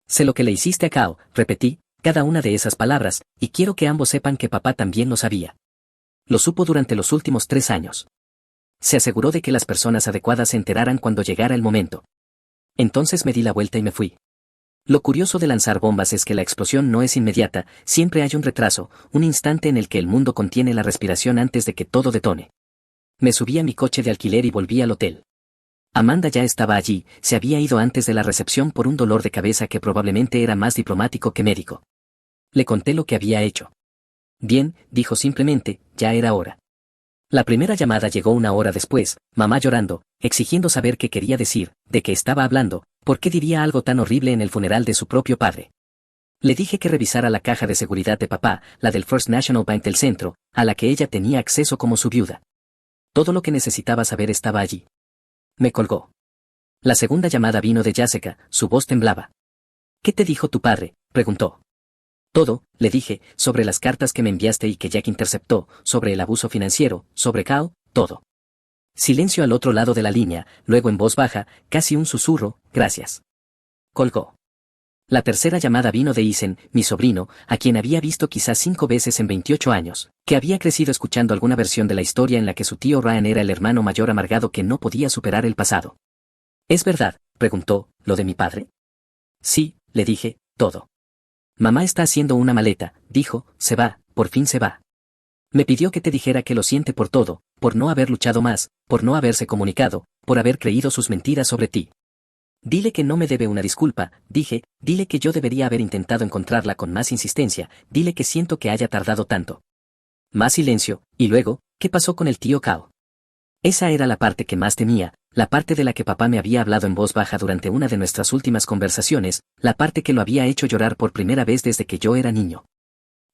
Speaker 1: Sé lo que le hiciste a Cal, repetí, cada una de esas palabras, y quiero que ambos sepan que papá también lo sabía. Lo supo durante los últimos 3 años. Se aseguró de que las personas adecuadas se enteraran cuando llegara el momento. Entonces me di la vuelta y me fui. Lo curioso de lanzar bombas es que la explosión no es inmediata, siempre hay un retraso, un instante en el que el mundo contiene la respiración antes de que todo detone. Me subí a mi coche de alquiler y volví al hotel. Amanda ya estaba allí, se había ido antes de la recepción por un dolor de cabeza que probablemente era más diplomático que médico. Le conté lo que había hecho. Bien, dijo simplemente, ya era hora. La primera llamada llegó 1 hora después, mamá llorando, exigiendo saber qué quería decir, de qué estaba hablando, por qué diría algo tan horrible en el funeral de su propio padre. Le dije que revisara la caja de seguridad de papá, la del First National Bank del centro, a la que ella tenía acceso como su viuda. Todo lo que necesitaba saber estaba allí. Me colgó. La segunda llamada vino de Jessica, su voz temblaba. ¿Qué te dijo tu padre?, preguntó. Todo, le dije, sobre las cartas que me enviaste y que Jack interceptó, sobre el abuso financiero, sobre Cal, todo. Silencio al otro lado de la línea, luego en voz baja, casi un susurro, gracias. Colgó. La tercera llamada vino de Isen, mi sobrino, a quien había visto quizás 5 veces en 28 años, que había crecido escuchando alguna versión de la historia en la que su tío Ryan era el hermano mayor amargado que no podía superar el pasado. ¿Es verdad?, preguntó, ¿lo de mi padre? Sí, le dije, todo. Mamá está haciendo una maleta, dijo, se va, por fin se va. Me pidió que te dijera que lo siente por todo, por no haber luchado más, por no haberse comunicado, por haber creído sus mentiras sobre ti. Dile que no me debe una disculpa, dije, dile que yo debería haber intentado encontrarla con más insistencia, dile que siento que haya tardado tanto. Más silencio, y luego, ¿qué pasó con el tío Cal? Esa era la parte que más temía, la parte de la que papá me había hablado en voz baja durante una de nuestras últimas conversaciones, la parte que lo había hecho llorar por primera vez desde que yo era niño.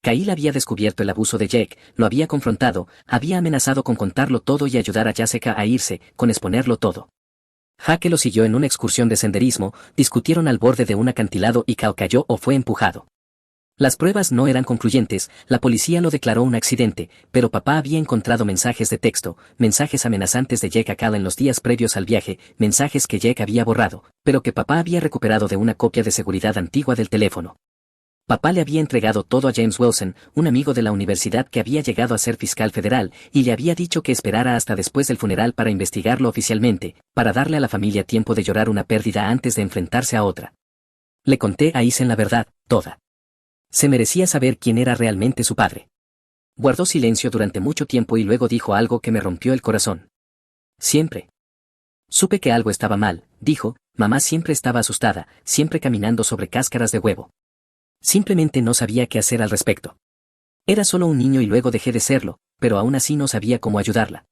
Speaker 1: Kyle había descubierto el abuso de Jack, lo había confrontado, había amenazado con contarlo todo y ayudar a Jessica a irse, con exponerlo todo. Jaque lo siguió en una excursión de senderismo, discutieron al borde de un acantilado y Cal cayó o fue empujado. Las pruebas no eran concluyentes, la policía lo declaró un accidente, pero papá había encontrado mensajes de texto, mensajes amenazantes de Jack a Cal en los días previos al viaje, mensajes que Jack había borrado, pero que papá había recuperado de una copia de seguridad antigua del teléfono. Papá le había entregado todo a James Wilson, un amigo de la universidad que había llegado a ser fiscal federal, y le había dicho que esperara hasta después del funeral para investigarlo oficialmente, para darle a la familia tiempo de llorar una pérdida antes de enfrentarse a otra. Le conté a Isen la verdad, toda. Se merecía saber quién era realmente su padre. Guardó silencio durante mucho tiempo y luego dijo algo que me rompió el corazón. Siempre. Supe que algo estaba mal, dijo, mamá siempre estaba asustada, siempre caminando sobre cáscaras de huevo. Simplemente no sabía qué hacer al respecto. Era solo un niño y luego dejé de serlo, pero aún así no sabía cómo ayudarla.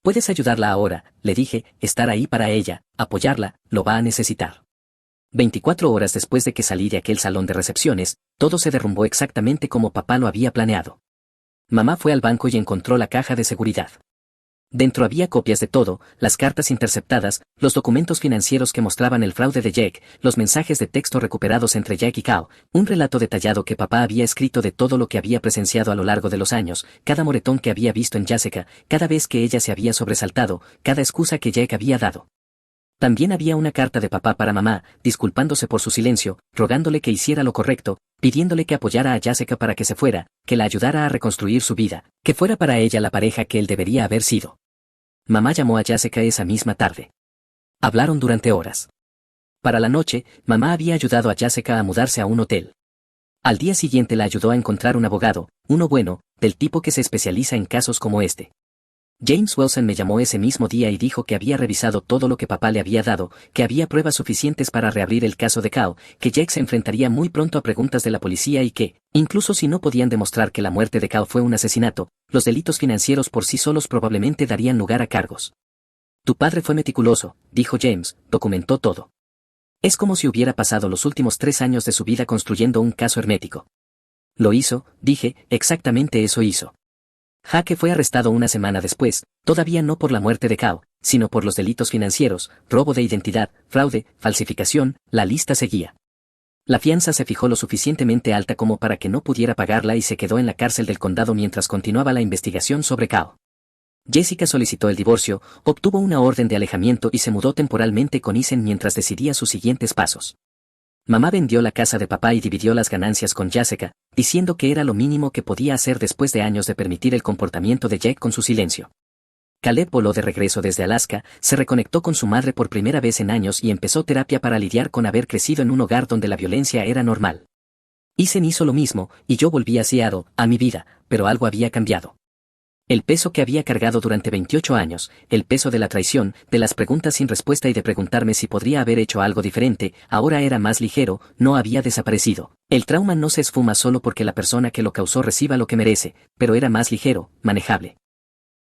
Speaker 1: Puedes ayudarla ahora, le dije, estar ahí para ella, apoyarla, lo va a necesitar. 24 horas después de que salí de aquel salón de recepciones, todo se derrumbó exactamente como papá lo había planeado. Mamá fue al banco y encontró la caja de seguridad. Dentro había copias de todo, las cartas interceptadas, los documentos financieros que mostraban el fraude de Jack, los mensajes de texto recuperados entre Jack y Cal, un relato detallado que papá había escrito de todo lo que había presenciado a lo largo de los años, cada moretón que había visto en Jessica, cada vez que ella se había sobresaltado, cada excusa que Jack había dado. También había una carta de papá para mamá, disculpándose por su silencio, rogándole que hiciera lo correcto, pidiéndole que apoyara a Jessica para que se fuera, que la ayudara a reconstruir su vida, que fuera para ella la pareja que él debería haber sido. Mamá llamó a Jessica esa misma tarde. Hablaron durante horas. Para la noche, mamá había ayudado a Jessica a mudarse a un hotel. Al día siguiente la ayudó a encontrar un abogado, uno bueno, del tipo que se especializa en casos como este. James Wilson me llamó ese mismo día y dijo que había revisado todo lo que papá le había dado, que había pruebas suficientes para reabrir el caso de Cal, que Jack se enfrentaría muy pronto a preguntas de la policía y que, incluso si no podían demostrar que la muerte de Cal fue un asesinato, los delitos financieros por sí solos probablemente darían lugar a cargos. Tu padre fue meticuloso, dijo James, documentó todo. Es como si hubiera pasado los últimos 3 años de su vida construyendo un caso hermético. Lo hizo, dije, exactamente eso hizo. Jake fue arrestado una semana después, todavía no por la muerte de Cal, sino por los delitos financieros, robo de identidad, fraude, falsificación, la lista seguía. La fianza se fijó lo suficientemente alta como para que no pudiera pagarla y se quedó en la cárcel del condado mientras continuaba la investigación sobre Cal. Jessica solicitó el divorcio, obtuvo una orden de alejamiento y se mudó temporalmente con Isen mientras decidía sus siguientes pasos. Mamá vendió la casa de papá y dividió las ganancias con Jessica, diciendo que era lo mínimo que podía hacer después de años de permitir el comportamiento de Jack con su silencio. Caleb voló de regreso desde Alaska, se reconectó con su madre por primera vez en años y empezó terapia para lidiar con haber crecido en un hogar donde la violencia era normal. Isen hizo lo mismo, y yo volví a Seattle, a mi vida, pero algo había cambiado. El peso que había cargado durante 28 años, el peso de la traición, de las preguntas sin respuesta y de preguntarme si podría haber hecho algo diferente, ahora era más ligero, no había desaparecido. El trauma no se esfuma solo porque la persona que lo causó reciba lo que merece, pero era más ligero, manejable.